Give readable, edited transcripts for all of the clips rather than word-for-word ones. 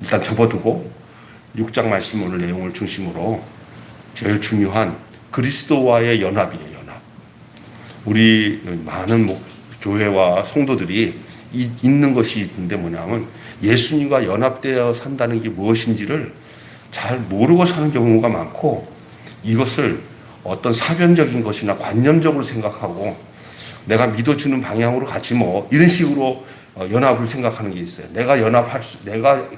일단 접어두고 6장 말씀 오늘 내용을 중심으로 제일 중요한 그리스도와의 연합이에요. 연합. 우리 많은 교회와 성도들이 있는 것이 있는데 뭐냐면 예수님과 연합되어 산다는 게 무엇인지를 잘 모르고 사는 경우가 많고, 이것을 어떤 사변적인 것이나 관념적으로 생각하고 내가 믿어주는 방향으로 가지 뭐 이런 식으로 연합을 생각하는 게 있어요. 내가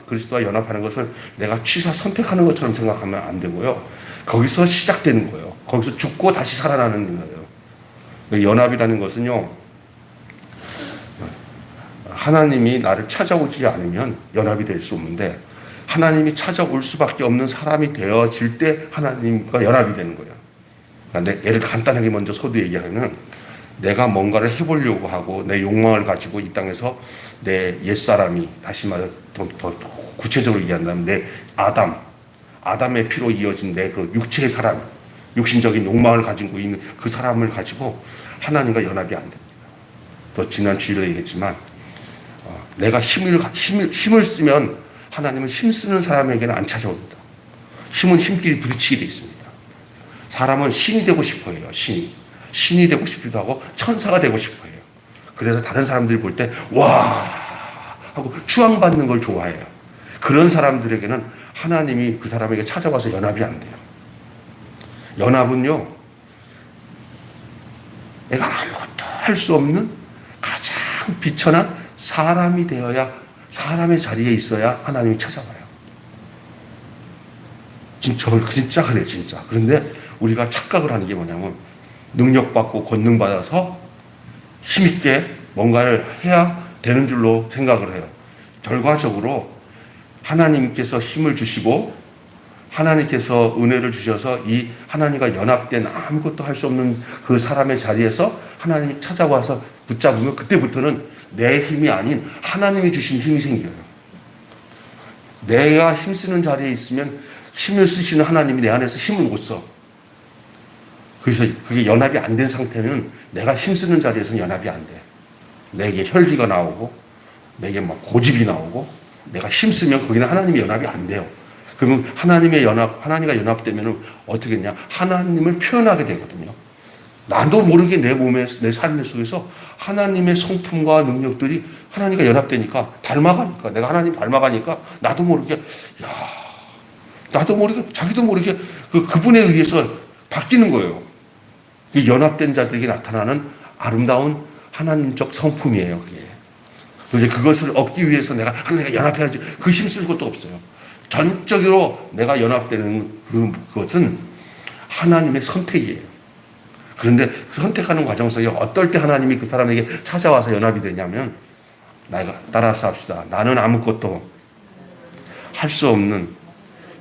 그리스도와 연합하는 것을 내가 취사 선택하는 것처럼 생각하면 안 되고요. 거기서 시작되는 거예요. 거기서 죽고 다시 살아나는 거예요. 연합이라는 것은요, 하나님이 나를 찾아오지 않으면 연합이 될 수 없는데, 하나님이 찾아올 수밖에 없는 사람이 되어질 때 하나님과 연합이 되는 거예요. 그런데 예를 간단하게 먼저 서두 얘기하면, 내가 뭔가를 해보려고 하고 내 욕망을 가지고 이 땅에서 내 옛사람이, 다시 말해 더 구체적으로 얘기한다면 내 아담의 피로 이어진 내 그 육체의 사람, 육신적인 욕망을 가지고 있는 그 사람을 가지고 하나님과 연합이 안 됩니다. 또 지난 주일에 얘기했지만 내가 힘을 쓰면 하나님은 힘쓰는 사람에게는 안 찾아옵니다. 힘은 힘끼리 부딪히게 돼 있습니다. 사람은 신이 되고 싶어 해요. 신이 되고 싶기도 하고 천사가 되고 싶어 해요. 그래서 다른 사람들이 볼 때 와 하고 추앙받는 걸 좋아해요. 그런 사람들에게는 하나님이 그 사람에게 찾아와서 연합이 안 돼요. 연합은요, 내가 아무것도 할 수 없는 가장 비천한 사람이 되어야, 사람의 자리에 있어야 하나님이 찾아와요. 진짜 그래, 진짜. 그런데 우리가 착각을 하는 게 뭐냐면, 능력받고 권능받아서 힘있게 뭔가를 해야 되는 줄로 생각을 해요. 결과적으로 하나님께서 힘을 주시고 하나님께서 은혜를 주셔서 이 하나님과 연합된 아무것도 할 수 없는 그 사람의 자리에서 하나님이 찾아와서 붙잡으면, 그때부터는 내 힘이 아닌 하나님이 주신 힘이 생겨요. 내가 힘쓰는 자리에 있으면 힘을 쓰시는 하나님이 내 안에서 힘을 못 써. 그래서 그게 연합이 안 된 상태는 내가 힘쓰는 자리에서는 연합이 안 돼. 내게 혈기가 나오고 내게 막 고집이 나오고 내가 힘쓰면 거기는 하나님의 연합이 안 돼요. 그러면 하나님과 연합되면 어떻게 했냐? 하나님을 표현하게 되거든요. 나도 모르게 내 몸에, 내 삶 속에서 하나님의 성품과 능력들이 하나님과 연합되니까, 닮아가니까, 내가 하나님 닮아가니까 나도 모르게, 자기도 모르게 그분에 의해서 바뀌는 거예요. 연합된 자들에게 나타나는 아름다운 하나님적 성품이에요, 그게. 이제 그것을 얻기 위해서 내가 연합해야지, 그 힘쓸 것도 없어요. 전적으로 내가 연합되는 그것은 하나님의 선택이에요. 그런데 그 선택하는 과정 속에 어떨 때 하나님이 그 사람에게 찾아와서 연합이 되냐면, 따라서 합시다. 나는 아무것도 할 수 없는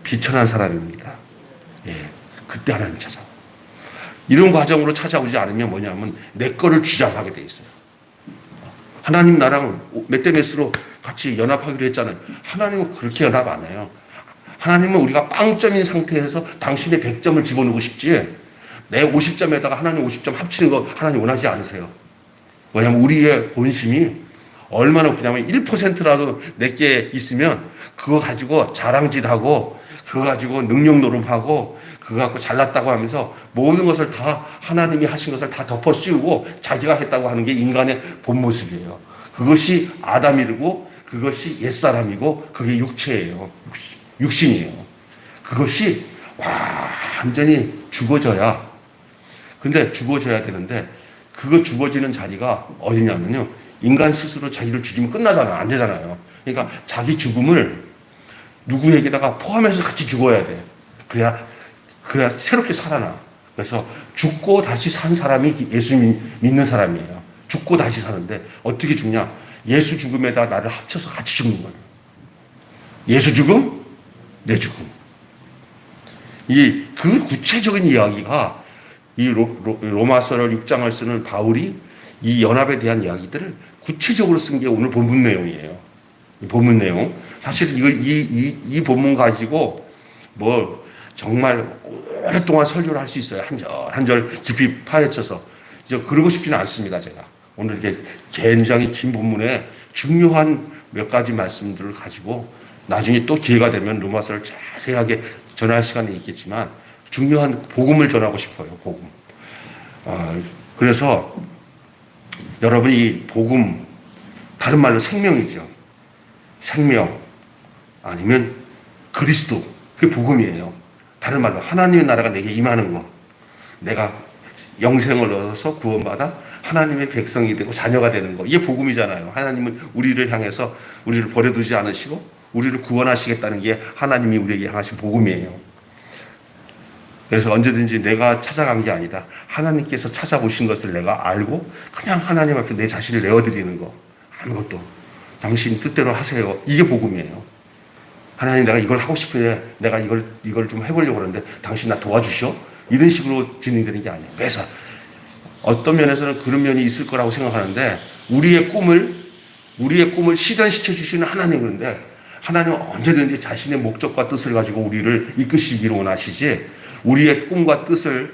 비천한 사람입니다. 예, 그때 하나님 찾아와. 이런 과정으로 찾아오지 않으면 뭐냐면 내 거를 주장하게 돼 있어요. 하나님 나랑 몇 대 몇으로 같이 연합하기로 했잖아요. 하나님은 그렇게 연합 안 해요. 하나님은 우리가 빵점인 상태에서 당신의 100점을 집어넣고 싶지, 내 50점에다가 하나님 50점 합치는 거 하나님 원하지 않으세요. 왜냐하면 우리의 본심이 얼마나 그냐면 1%라도 내게 있으면 그거 가지고 자랑질하고 그거 가지고 능력 노름하고 그거 갖고 잘났다고 하면서 모든 것을 다 하나님이 하신 것을 다 덮어 씌우고 자기가 했다고 하는 게 인간의 본 모습이에요. 그것이 아담이고 그것이 옛사람이고 그게 육체예요. 육신이에요. 그것이 완전히 죽어져야, 근데 죽어져야 되는데 그거 죽어지는 자리가 어디냐면요, 인간 스스로 자기를 죽이면 끝나잖아요. 안 되잖아요. 그러니까 자기 죽음을 누구에게다가 포함해서 같이 죽어야 돼. 그래야 새롭게 살아나. 그래서 죽고 다시 산 사람이 예수 믿는 사람이에요. 죽고 다시 사는데 어떻게 죽냐? 예수 죽음에다 나를 합쳐서 같이 죽는 거예요. 예수 죽음, 내 죽음. 그 구체적인 이야기가 이 로마서를 6장을 쓰는 바울이 이 연합에 대한 이야기들을 구체적으로 쓴 게 오늘 본문 내용이에요. 이 본문 내용. 사실 이 본문 가지고 뭐 정말 오랫동안 설교를 할 수 있어요. 한 절 한 절 깊이 파헤쳐서. 그러고 싶지는 않습니다, 제가. 오늘 이렇게 굉장히 긴 본문에 중요한 몇 가지 말씀들을 가지고 나중에 또 기회가 되면 로마서를 자세하게 전할 시간이 있겠지만 중요한 복음을 전하고 싶어요. 복음. 그래서 여러분 이 복음 다른 말로 생명이죠. 생명 아니면 그리스도 그게 복음이에요. 다른 말로 하나님의 나라가 내게 임하는 거. 내가 영생을 얻어서 구원받아 하나님의 백성이 되고 자녀가 되는 거. 이게 복음이잖아요. 하나님은 우리를 향해서 우리를 버려두지 않으시고 우리를 구원하시겠다는 게 하나님이 우리에게 향하신 복음이에요. 그래서 언제든지 내가 찾아간 게 아니다. 하나님께서 찾아오신 것을 내가 알고 그냥 하나님 앞에 내 자신을 내어드리는 거. 아무것도. 당신 뜻대로 하세요. 이게 복음이에요. 하나님 내가 이걸 하고 싶은데 내가 이걸 좀 해보려고 하는데 당신 나 도와주시오. 이런 식으로 진행되는 게 아니에요. 그래서 어떤 면에서는 그런 면이 있을 거라고 생각하는데 우리의 꿈을 실현시켜 주시는 하나님인데 하나님은 언제든지 자신의 목적과 뜻을 가지고 우리를 이끄시기를 원하시지 우리의 꿈과 뜻을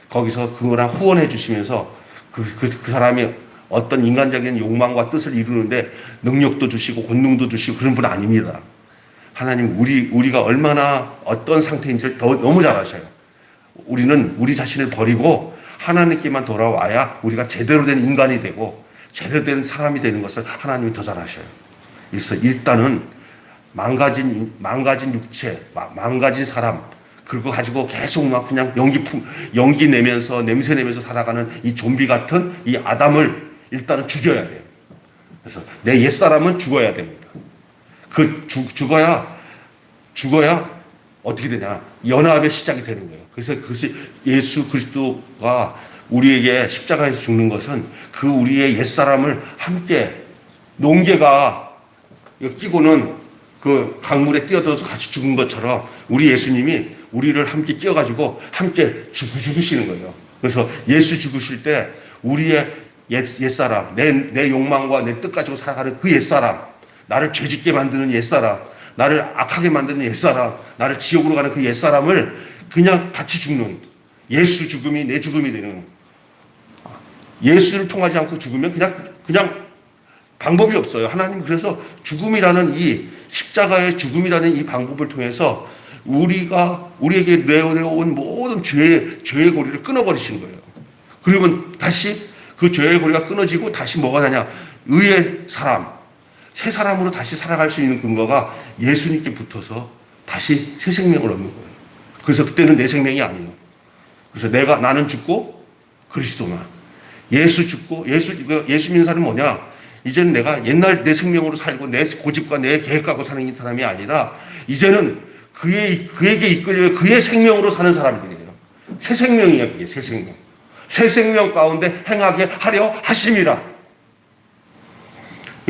거기서 그거랑 후원해 주시면서 그 사람이 어떤 인간적인 욕망과 뜻을 이루는데 능력도 주시고 권능도 주시고 그런 분 아닙니다. 하나님 우리가 얼마나 어떤 상태인지를 너무 잘 아셔요. 우리는 우리 자신을 버리고 하나님께만 돌아와야 우리가 제대로 된 인간이 되고 제대로 된 사람이 되는 것을 하나님이 더 잘 아셔요. 그래서 일단은 망가진 육체, 망가진 사람 그거 가지고 계속 막 그냥 연기 내면서 냄새 내면서 살아가는 이 좀비 같은 이 아담을 일단은 죽여야 돼요. 그래서 내 옛사람은 죽어야 됩니다. 죽어야 어떻게 되냐? 연합의 시작이 되는 거예요. 그래서 그것이 예수 그리스도가 우리에게 십자가에서 죽는 것은 그 우리의 옛사람을 함께 농개가 끼고는 그 강물에 뛰어들어서 같이 죽은 것처럼 우리 예수님이 우리를 함께 끼어가지고 함께 죽으시는 거예요. 그래서 예수 죽으실 때 우리의 옛사람, 내 욕망과 내 뜻 가지고 살아가는 그 옛사람, 나를 죄짓게 만드는 옛사람, 나를 악하게 만드는 옛사람, 나를 지옥으로 가는 그 옛사람을 그냥 같이 죽는 예수 죽음이 내 죽음이 되는 예수를 통하지 않고 죽으면 그냥 방법이 없어요. 하나님 그래서 죽음이라는 이 십자가의 죽음이라는 이 방법을 통해서 우리에게 내어온 모든 죄의 고리를 끊어버리신 거예요. 그러면 다시 그 죄의 고리가 끊어지고 다시 뭐가 되냐? 의의 사람, 새 사람으로 다시 살아갈 수 있는 근거가 예수님께 붙어서 다시 새 생명을 얻는 거예요. 그래서 그때는 내 생명이 아니에요. 그래서 나는 죽고 그리스도만. 예수 죽고 예수 믿는 사람은 뭐냐? 이제는 내가 옛날 내 생명으로 살고 내 고집과 내 계획 갖고 사는 사람이 아니라 이제는 그에게 이끌려 그의 생명으로 사는 사람들이에요. 새 생명이에요. 그게 새 생명. 새 생명 가운데 행하게 하려 하심이라.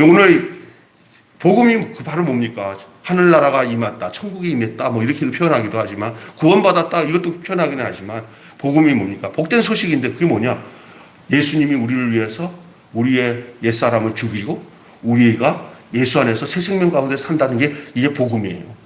오늘 복음이 바로 뭡니까? 하늘나라가 임했다, 천국이 임했다, 뭐 이렇게도 표현하기도 하지만 구원받았다 이것도 표현하기는 하지만 복음이 뭡니까? 복된 소식인데 그게 뭐냐? 예수님이 우리를 위해서 우리의 옛사람을 죽이고 우리가 예수 안에서 새 생명 가운데 산다는 게 이게 복음이에요.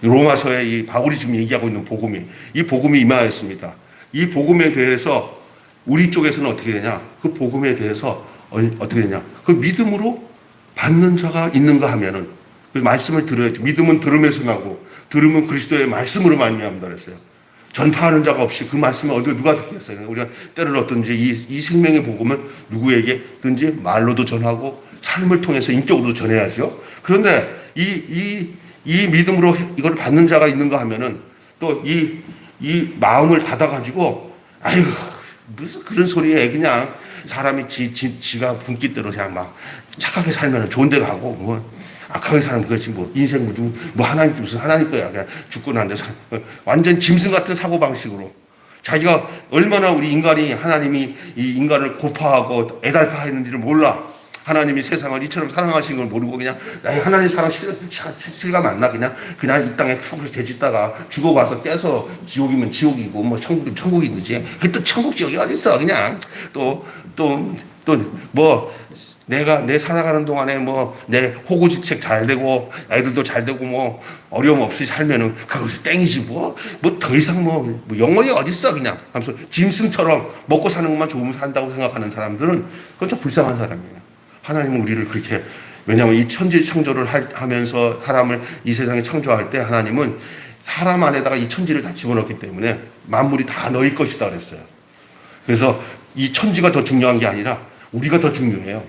로마서에 이 바울이 지금 얘기하고 있는 복음이 이 복음이 임하였습니다. 이 복음에 대해서 우리 쪽에서는 어떻게 되냐? 그 복음에 대해서 어떻게 되냐? 그 믿음으로 받는 자가 있는가 하면은 그 말씀을 들어야죠. 믿음은 들음에서 나고 들음은 그리스도의 말씀으로 말미암다 그랬어요. 전파하는 자가 없이 그 말씀을 어디 누가 듣겠어요? 우리가 때를 얻든지 이 생명의 복음은 누구에게든지 말로도 전하고 삶을 통해서 인격으로 전해야죠. 그런데 이 믿음으로 이걸 받는 자가 있는가 하면은 또 이 마음을 닫아가지고 아이고 무슨 그런 소리에 그냥 사람이 지가 분깃대로 그냥 막 착하게 살면 좋은 데 가고 뭐 악하게 살면 그것이 뭐 인생 뭐 하나님 무슨 하나님 거야 그냥 죽고 난 데 완전 짐승 같은 사고 방식으로 자기가 얼마나 우리 인간이 하나님이 이 인간을 고파하고 애달파했는지를 몰라. 하나님이 세상을 이처럼 사랑하신 걸 모르고 그냥 하나님 사랑 실감 안 나. 그냥 이 땅에 푹 대짓다가 죽어가서 깨서 지옥이면 지옥이고 뭐 천국이면 천국이지. 그게 또 천국 지옥이 어딨어. 그냥 또 뭐 내 살아가는 동안에 뭐 내 호구직책 잘 되고 애들도 잘 되고 뭐 어려움 없이 살면은 그것이 땡이지 뭐 더 이상 뭐 영원히 어딨어 그냥 하면서 짐승처럼 먹고 사는 것만 좋으면 산다고 생각하는 사람들은 그건 좀 불쌍한 사람이에요. 하나님은 우리를 그렇게 왜냐하면 이 천지 창조를 하면서 사람을 이 세상에 창조할 때 하나님은 사람 안에다가 이 천지를 다 집어넣기 때문에 만물이 다 너희 것이다 그랬어요. 그래서 이 천지가 더 중요한 게 아니라 우리가 더 중요해요.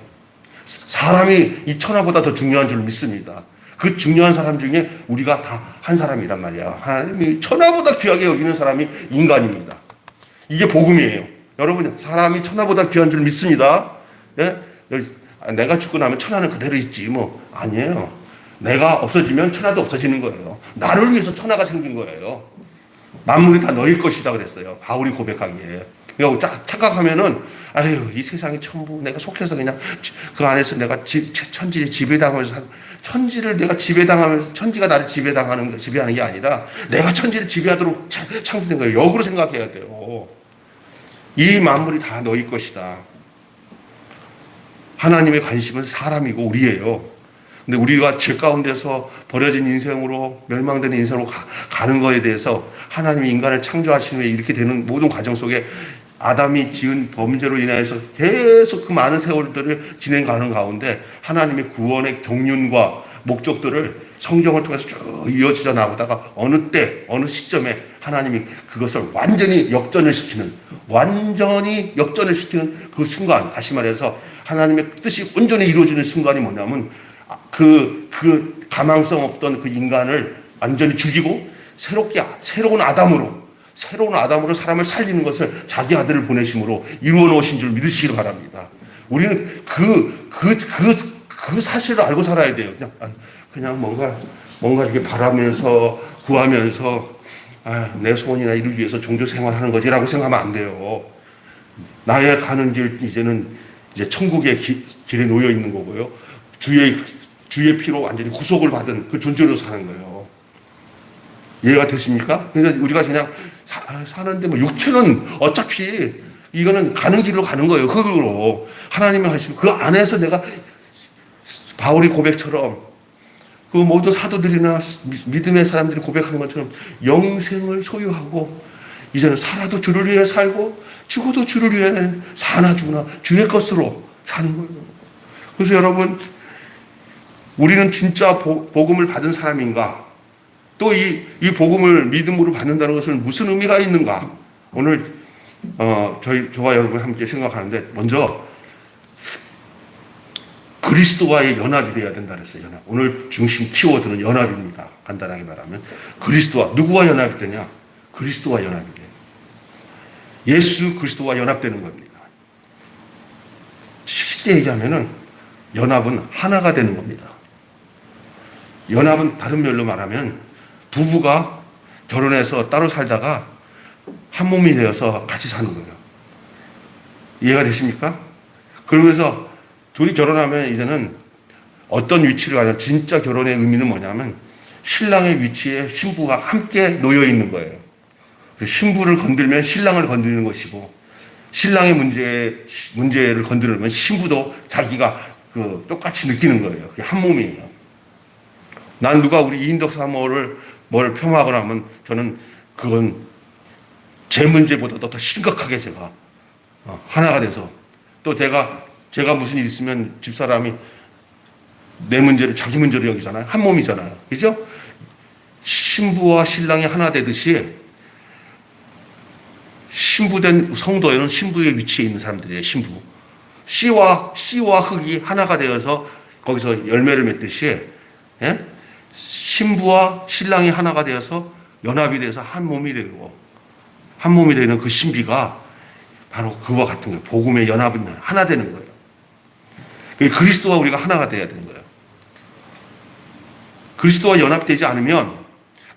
사람이 이 천하보다 더 중요한 줄 믿습니다. 그 중요한 사람 중에 우리가 다 한 사람이란 말이야. 하나님이 천하보다 귀하게 여기는 사람이 인간입니다. 이게 복음이에요. 여러분, 사람이 천하보다 귀한 줄 믿습니다. 예? 내가 죽고 나면 천하는 그대로 있지 뭐 아니에요. 내가 없어지면 천하도 없어지는 거예요. 나를 위해서 천하가 생긴 거예요. 만물이 다 너희 것이다 그랬어요. 바울이 고백하기에. 착각하면은 아유 이 세상이 전부 내가 속해서 그냥 그 안에서 내가 천지를 지배당하면서 천지를 내가 지배당하면서 천지가 나를 지배하는 게 아니라 내가 천지를 지배하도록 창조된 거예요. 역으로 생각해야 돼요. 이 만물이 다 너희 것이다. 하나님의 관심은 사람이고 우리예요. 근데 우리가 죄 가운데서 버려진 인생으로 멸망된 인생으로 가는 거에 대해서 하나님이 인간을 창조하신 후에 이렇게 되는 모든 과정 속에 아담이 지은 범죄로 인해서 계속 그 많은 세월들을 진행하는 가운데 하나님의 구원의 경륜과 목적들을 성경을 통해서 쭉 이어지져 나오다가 어느 때 어느 시점에 하나님이 그것을 완전히 역전을 시키는 그 순간, 다시 말해서 하나님의 뜻이 온전히 이루어지는 순간이 뭐냐면 그 가망성 없던 그 인간을 완전히 죽이고 새로운 아담으로 사람을 살리는 것을 자기 아들을 보내심으로 이루어 놓으신 줄 믿으시기 바랍니다. 우리는 그 사실을 알고 살아야 돼요. 그냥 뭔가 이렇게 바라면서 구하면서 내 소원이나 이를 위해서 종교 생활하는 거지라고 생각하면 안 돼요. 나의 가는 길 이제는 천국의 길에 놓여 있는 거고요. 주의 피로 완전히 구속을 받은 그 존재로 사는 거예요. 이해가 되십니까? 그래서 우리가 그냥 사는데 뭐 육체는 어차피 이거는 가는 길로 가는 거예요. 흙으로. 하나님의 하시면 그 안에서 내가 바울의 고백처럼 그 모든 사도들이나 믿음의 사람들이 고백하는 것처럼 영생을 소유하고 이제는 살아도 주를 위해 살고 죽어도 주를 위해 사나 죽으나 주의 것으로 사는 거예요. 그래서 여러분 우리는 진짜 복음을 받은 사람인가? 또 이 복음을 믿음으로 받는다는 것은 무슨 의미가 있는가? 오늘 저와 여러분 함께 생각하는데 먼저 그리스도와의 연합이 되어야 된다 그랬어요. 연합. 오늘 중심 키워드는 연합입니다. 간단하게 말하면 그리스도와 누구와 연합이 되냐? 그리스도와 연합이 돼요. 예수 그리스도와 연합되는 겁니다. 쉽게 얘기하면은 연합은 하나가 되는 겁니다. 연합은 다른 말로 말하면 부부가 결혼해서 따로 살다가 한 몸이 되어서 같이 사는 거예요. 이해가 되십니까? 그러면서 둘이 결혼하면 이제는 어떤 위치를 가냐? 진짜 결혼의 의미는 뭐냐면 신랑의 위치에 신부가 함께 놓여 있는 거예요. 신부를 건들면 신랑을 건드리는 것이고 신랑의 문제를 건드리면 신부도 자기가 똑같이 느끼는 거예요. 그게 한 몸이에요. 난 누가 우리 이인덕 사모를 뭘 폄하하거나 하면 저는 그건 제 문제보다도 더 심각하게 제가 하나가 돼서 또 제가 무슨 일 있으면 집사람이 내 문제를 자기 문제로 여기잖아요. 한 몸이잖아요. 그죠? 신부와 신랑이 하나 되듯이 신부된 성도에는 신부의 위치에 있는 사람들이에요. 신부. 씨와 흙이 하나가 되어서 거기서 열매를 맺듯이 신부와 신랑이 하나가 되어서 연합이 돼서 한 몸이 되고 한 몸이 되는 그 신비가 바로 그와 같은 거예요. 복음의 연합은 하나 되는 거예요. 그리스도와 우리가 하나가 돼야 되는 거예요. 그리스도와 연합되지 않으면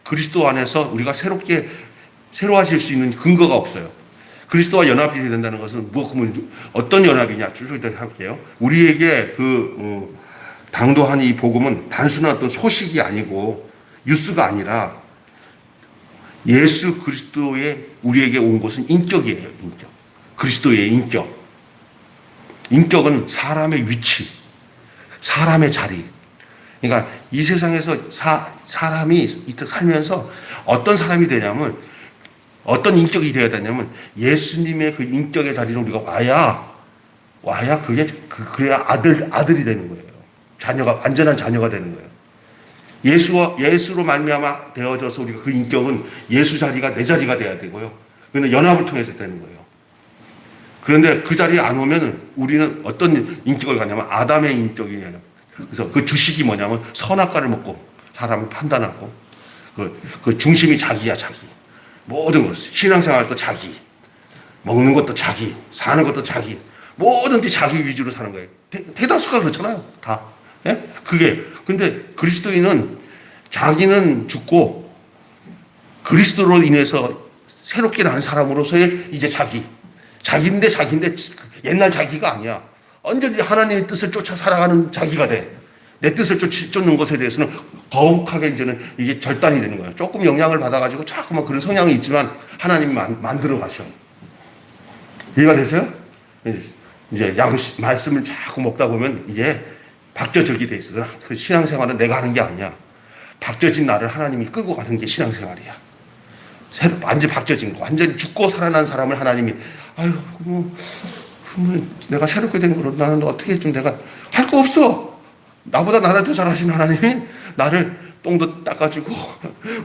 그리스도 안에서 우리가 새로워질 수 있는 근거가 없어요. 그리스도와 연합이 된다는 것은 어떤 연합이냐? 쭉 할게요. 우리에게 당도한 이 복음은 단순한 어떤 소식이 아니고 뉴스가 아니라 예수 그리스도의 우리에게 온 것은 인격이에요. 인격. 그리스도의 인격. 인격은 사람의 위치, 사람의 자리. 그러니까 이 세상에서 사람이 살면서 어떤 사람이 되냐면 어떤 인격이 되어야 되냐면 예수님의 그 인격의 자리로 우리가 와야 그게 그래야 아들이 되는 거예요. 자녀가, 완전한 자녀가 되는 거예요. 예수로 말미암아 되어져서 우리가 그 인격은 예수 자리가 내 자리가 돼야 되고요. 그런데 연합을 통해서 되는 거예요. 그런데 그 자리에 안 오면 우리는 어떤 인격을 갖냐면 아담의 인격이에요. 그래서 그 주식이 뭐냐면 선악과를 먹고 사람을 판단하고 그 중심이 자기야, 자기. 모든 것, 신앙생활도 자기, 먹는 것도 자기, 사는 것도 자기, 모든 게 자기 위주로 사는 거예요. 대다수가 그렇잖아요, 다. 예? 근데 그리스도인은 자기는 죽고 그리스도로 인해서 새롭게 난 사람으로서의 이제 자기인데 옛날 자기가 아니야. 언제든지 하나님의 뜻을 쫓아 살아가는 자기가 돼. 내 뜻을 쫓는 것에 대해서는 거룩하게 이제는 이게 절단이 되는 거예요. 조금 영향을 받아가지고 자꾸만 그런 성향이 있지만 하나님이 만들어 가셔. 이해가 되세요? 이제 말씀을 자꾸 먹다 보면 이게 바뀌어지게 돼 있어. 그 신앙생활은 내가 하는 게 아니야. 바뀌어진 나를 하나님이 끌고 가는 게 신앙생활이야. 완전히 바뀌어진 거. 완전히 죽고 살아난 사람을 하나님이 내가 새롭게 된 거로 나는 어떻게 좀 내가 할 거 없어. 나보다 나를 더 잘하신 하나님이 나를 똥도 닦아주고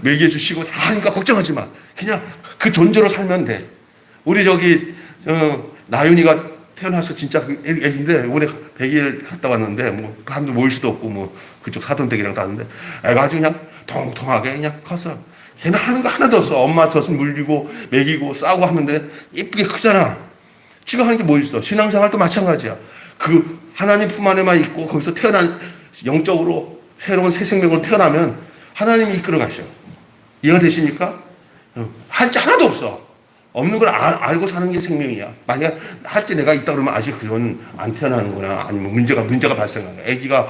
먹여주시고 다 하니까 걱정하지 마. 그냥 그 존재로 살면 돼. 우리 나윤이가 태어나서 진짜 애기인데 올해 100일 갔다 왔는데 뭐 사람들 모일 수도 없고 뭐 그쪽 사돈댁이랑 갔는데 애가 아주 그냥 통통하게 그냥 커서 걔는 하는 거 하나도 없어. 엄마 젖은 물리고 먹이고 싸고 하는데 이쁘게 크잖아. 지금 하는 게 뭐 있어? 신앙생활도 마찬가지야. 그 하나님 품 안에만 있고 거기서 태어난 영적으로 새로운 새 생명으로 태어나면 하나님이 이끌어 가셔. 이해가 되십니까? 할 게 하나도 없어. 없는 걸 알고 사는 게 생명이야. 만약 할 게 내가 있다 그러면 아직 그건 안 태어나는구나. 아니면 문제가 발생하는 거야. 애기가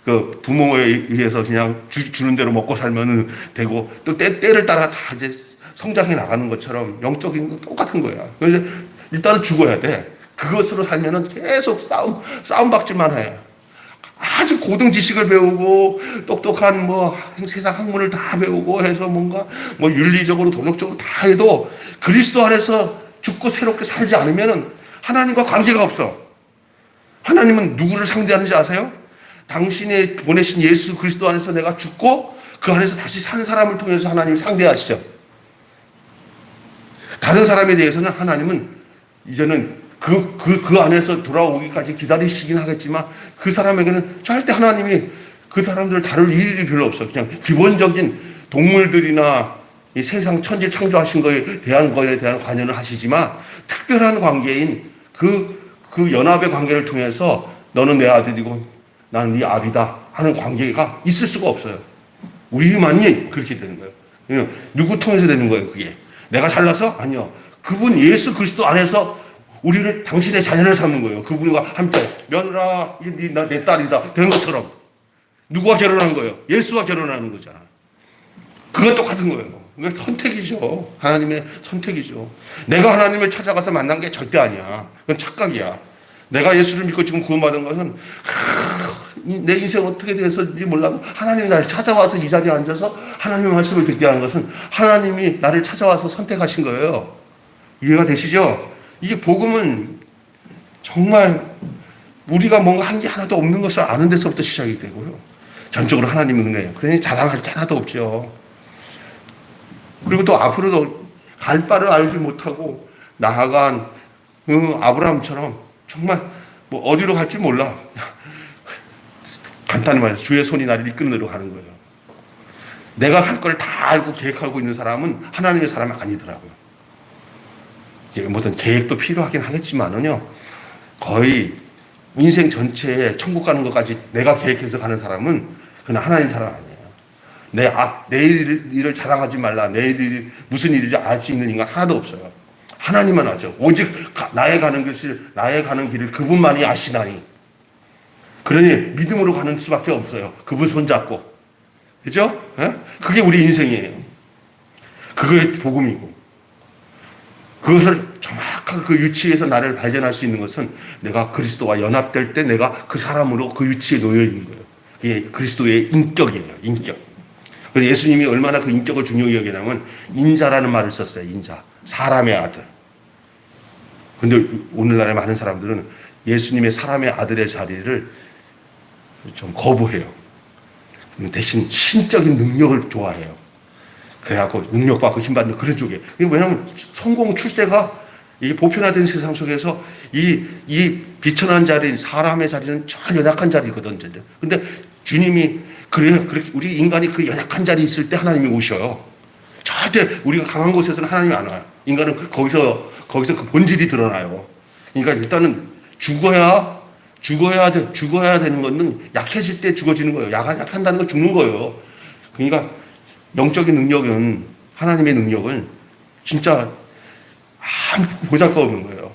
그 부모에 의해서 그냥 주는 대로 먹고 살면은 되고 또 때를 따라 다 이제 성장해 나가는 것처럼 영적인 건 똑같은 거야. 그래서 일단은 죽어야 돼. 그것으로 살면은 계속 싸움박질만 해. 아주 고등 지식을 배우고 똑똑한 뭐 세상 학문을 다 배우고 해서 뭔가 뭐 윤리적으로 도덕적으로 다 해도 그리스도 안에서 죽고 새롭게 살지 않으면은 하나님과 관계가 없어. 하나님은 누구를 상대하는지 아세요? 당신이 보내신 예수 그리스도 안에서 내가 죽고 그 안에서 다시 산 사람을 통해서 하나님이 상대하시죠. 다른 사람에 대해서는 하나님은 이제는 그 안에서 돌아오기까지 기다리시긴 하겠지만 그 사람에게는 절대 하나님이 그 사람들을 다룰 일이 별로 없어. 그냥 기본적인 동물들이나 이 세상 천지 창조하신 거에 대한 관여를 하시지만 특별한 관계인 그 연합의 관계를 통해서 너는 내 아들이고 나는 네 아비다 하는 관계가 있을 수가 없어요. 우리만이 그렇게 되는 거예요. 누구 통해서 되는 거예요, 그게. 내가 잘나서? 아니요. 그분 예수 그리스도 안에서 우리를 당신의 자녀를 삼는 거예요. 그분과 함께 며느라 내 딸이다 된 것처럼. 누구와 결혼한 거예요? 예수와 결혼하는 거잖아. 그건 똑같은 거예요. 그게 선택이죠. 하나님의 선택이죠. 내가 하나님을 찾아가서 만난 게 절대 아니야. 그건 착각이야. 내가 예수를 믿고 지금 구원받은 것은 내 인생 어떻게 됐었는지 몰라도 하나님이 나를 찾아와서 이 자리에 앉아서 하나님의 말씀을 듣게 하는 것은 하나님이 나를 찾아와서 선택하신 거예요. 이해가 되시죠? 이게 복음은 정말 우리가 뭔가 한 게 하나도 없는 것을 아는 데서부터 시작이 되고요. 전적으로 하나님의 은혜예요. 그러니 자랑할 게 하나도 없죠. 그리고 또 앞으로도 갈 바를 알지 못하고 나아간 아브라함처럼 정말 뭐 어디로 갈지 몰라. 간단히 말해서 주의 손이 나를 이끄는 대로 가는 거예요. 내가 갈 걸 다 알고 계획하고 있는 사람은 하나님의 사람이 아니더라고요. 무슨 계획도 필요하긴 하겠지만은요, 거의 인생 전체에 천국 가는 것까지 내가 계획해서 가는 사람은 그냥 하나님 사람 아니에요. 내 일을 자랑하지 말라. 내 일이 무슨 일인지 알 수 있는 인간 하나도 없어요. 하나님만 아죠. 오직 나의 가는 길을 그분만이 아시나니. 그러니 믿음으로 가는 수밖에 없어요. 그분 손잡고. 그죠? 그게 우리 인생이에요. 그게 복음이고. 그것을 정확하게 그 위치에서 나를 발견할 수 있는 것은 내가 그리스도와 연합될 때 내가 그 사람으로 그 위치에 놓여 있는 거예요. 이게 그리스도의 인격이에요. 인격. 그래서 예수님이 얼마나 그 인격을 중요히 여기냐면 인자라는 말을 썼어요. 인자. 사람의 아들. 근데 오늘날의 많은 사람들은 예수님의 사람의 아들의 자리를 좀 거부해요. 대신 신적인 능력을 좋아해요. 그래갖고 능력받고 힘받는 그런 쪽에. 왜냐하면 성공 출세가 이 보편화된 세상 속에서 이 비천한 자리인 사람의 자리는 저 연약한 자리거든. 근데 주님이 그렇게 우리 인간이 그 연약한 자리에 있을 때 하나님이 오셔요. 절대 우리가 강한 곳에서는 하나님이 안 와요. 인간은 거기서 그 본질이 드러나요. 그러니까 일단은 죽어야 되는 거는 약해질 때 죽어지는 거예요. 약한다는 건 죽는 거예요. 그러니까 영적인 능력은, 하나님의 능력은 진짜 아무 보잘것없는 거예요.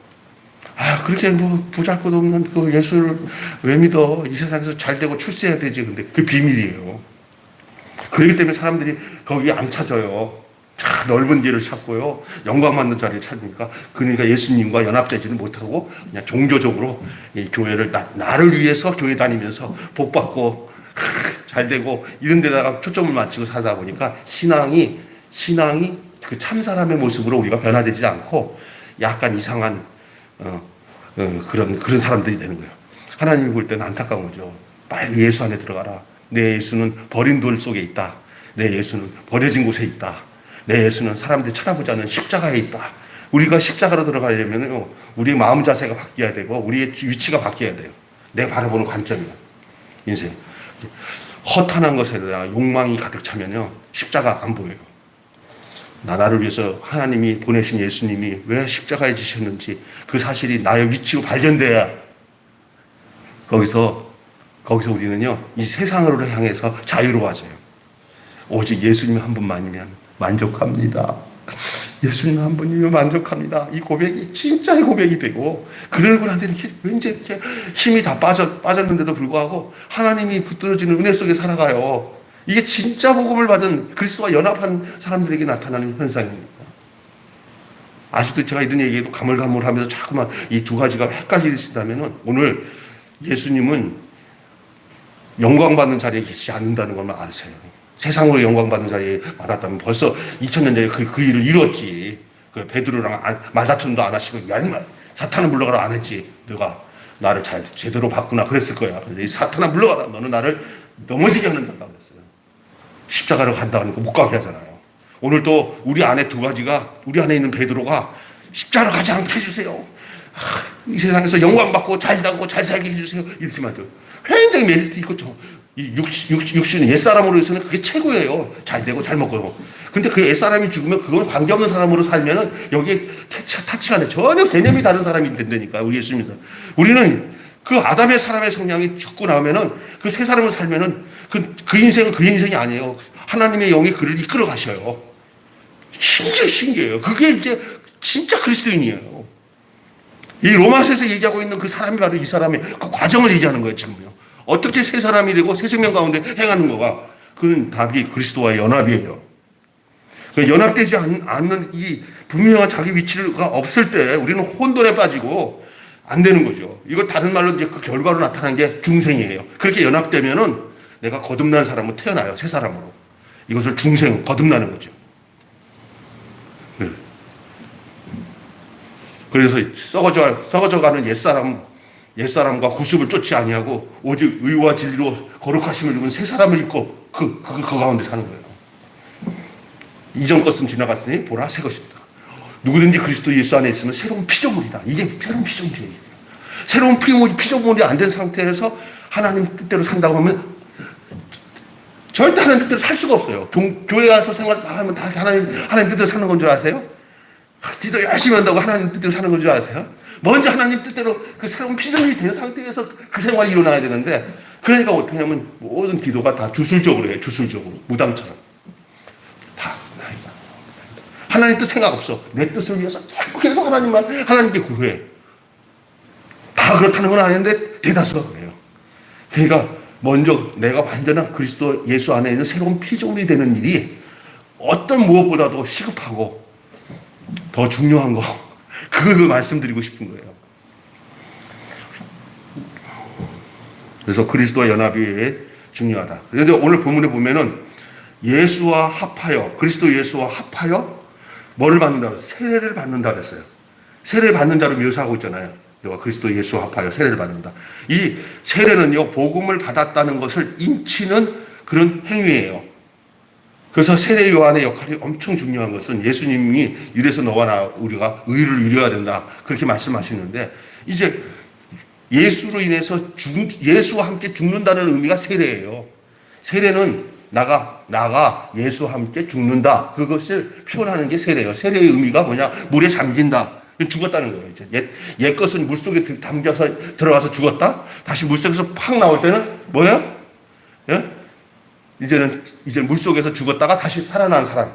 그렇게 뭐 보잘것없는 그 예수를 왜 믿어? 이 세상에서 잘 되고 출세해야 되지. 근데 그 비밀이에요. 그렇기 때문에 사람들이 거기 안 찾아요. 넓은 길을 찾고요. 영광 받는 자리를 찾으니까. 그러니까 예수님과 연합되지는 못하고 그냥 종교적으로 이 교회를 나를 위해서 교회 다니면서 복 받고 잘 되고 이런 데다가 초점을 맞추고 살다 보니까 신앙이 그 참 사람의 모습으로 우리가 변화되지 않고 약간 이상한 그런 사람들이 되는 거예요. 하나님이 볼 때는 안타까운 거죠. 빨리 예수 안에 들어가라. 내 예수는 버린 돌 속에 있다. 내 예수는 버려진 곳에 있다. 내 예수는 사람들이 쳐다보지 않는 십자가에 있다. 우리가 십자가로 들어가려면 우리의 마음 자세가 바뀌어야 되고 우리의 위치가 바뀌어야 돼요. 내가 바라보는 관점이요. 인생. 허탄한 것에 대한 욕망이 가득 차면요. 십자가 안 보여요. 나를 위해서 하나님이 보내신 예수님이 왜 십자가에 지셨는지 그 사실이 나의 위치로 발견돼야 거기서 우리는요. 이 세상으로 향해서 자유로워져요. 오직 예수님 한 분만이면 만족합니다. 예수님 한 분이면 만족합니다. 이 고백이 진짜의 고백이 되고 그러고 나한테는 왠지 이렇게 힘이 다 빠졌는데도 불구하고 하나님이 붙들어지는 은혜 속에 살아가요. 이게 진짜 복음을 받은 그리스도와 연합한 사람들에게 나타나는 현상입니다. 아직도 제가 이런 얘기해도 가물가물하면서 자꾸만 이 두 가지가 헷갈리신다면 오늘 예수님은 영광받는 자리에 계시지 않는다는 것만 아세요. 세상으로 영광받는 자리에 받았다면 벌써 2000년 전에 그 일을 이뤘지. 그 베드로랑 말다툼도 안 하시고 사탄은 물러가라 안 했지. 너가 나를 제대로 봤구나 그랬을 거야. 근데 사탄아 물러가라. 너는 나를 넘어지게 하는 자다 그랬어요. 십자가로 간다고 못 가게 하잖아요. 오늘 또 우리 안에 두 가지가 우리 안에 있는 베드로가 십자가로 가지 않게 해주세요. 이 세상에서 영광받고 잘 살고 잘 살게 해주세요. 이렇게만 들 굉장히 메리트 있고 이 육신은 옛사람으로 해서는 그게 최고예요. 잘 되고 잘 먹고요. 근데 그 옛사람이 죽으면 그건 관계없는 사람으로 살면은 여기에 타치 안에 전혀 개념이 다른 사람이 된다니까. 우리 예수님께서. 우리는 그 아담의 사람의 성향이 죽고 나면은 그 새 사람을 살면은 그 인생은 그 인생이 아니에요. 하나님의 영이 그를 이끌어 가셔요. 신기해요. 그게 이제 진짜 그리스도인이에요. 이 로마서에서 얘기하고 있는 그 사람이 바로 이 사람의 그 과정을 얘기하는 거예요, 지금요. 어떻게 새 사람이 되고 새 생명 가운데 행하는 거가 그건 답이 그리스도와의 연합이에요. 연합되지 않는 이 분명한 자기 위치가 없을 때 우리는 혼돈에 빠지고 안 되는 거죠. 이거 다른 말로 이제 그 결과로 나타난 게 중생이에요. 그렇게 연합되면은 내가 거듭난 사람으로 태어나요. 새 사람으로. 이것을 중생, 거듭나는 거죠. 그래서 썩어져가는 옛사람과 구습을 쫓지 아니하고 오직 의와 진리로 거룩하심을 입은 새 사람을 입고 그 가운데 사는 거예요. 이전 것은 지나갔으니 보라 새 것이다. 누구든지 그리스도 예수 안에 있으면 새로운 피조물이다. 이게 새로운 피조물이에요. 새로운 피조물이 안 된 상태에서 하나님 뜻대로 산다고 하면 절대 하나님 뜻대로 살 수가 없어요. 교회 가서 생활하면 다 하나님 뜻대로 사는 건 줄 아세요? 기도 열심히 한다고 하나님 뜻대로 사는 건 줄 아세요? 먼저 하나님 뜻대로 그 새로운 피조물이 된 상태에서 그 생활이 일어나야 되는데 그러니까 어떻게 하면 모든 기도가 다 주술적으로 해요. 주술적으로. 무당처럼. 다 하나님 뜻 생각 없어. 내 뜻을 위해서 계속 하나님께 구해. 다 그렇다는 건 아닌데 대다수가 그래요. 그러니까 먼저 내가 완전한 그리스도 예수 안에 있는 새로운 피조물이 되는 일이 어떤 무엇보다도 시급하고 더 중요한 거 그걸 말씀드리고 싶은 거예요. 그래서 그리스도와 연합이 중요하다. 그런데 오늘 본문에 보면은 예수와 합하여 그리스도 예수와 합하여 뭐를 받는다? 세례를 받는다 그랬어요. 세례 받는 자로 묘사하고 있잖아요. 너가 그리스도 예수와 합하여 세례를 받는다. 이 세례는요, 복음을 받았다는 것을 인치는 그런 행위예요. 그래서 세례 요한의 역할이 엄청 중요한 것은 예수님이 이래서 너와 나 우리가 의를 이루어야 된다 그렇게 말씀하시는데, 이제 예수로 인해서 예수와 함께 죽는다는 의미가 세례예요. 세례는 나가 예수와 함께 죽는다, 그것을 표현하는 게 세례예요. 세례의 의미가 뭐냐? 물에 잠긴다, 죽었다는 거예요. 이제 옛 것은 물속에 담겨서 들어가서 죽었다, 다시 물속에서 팍 나올 때는 뭐예요? 예? 이제 물속에서 죽었다가 다시 살아난 사람,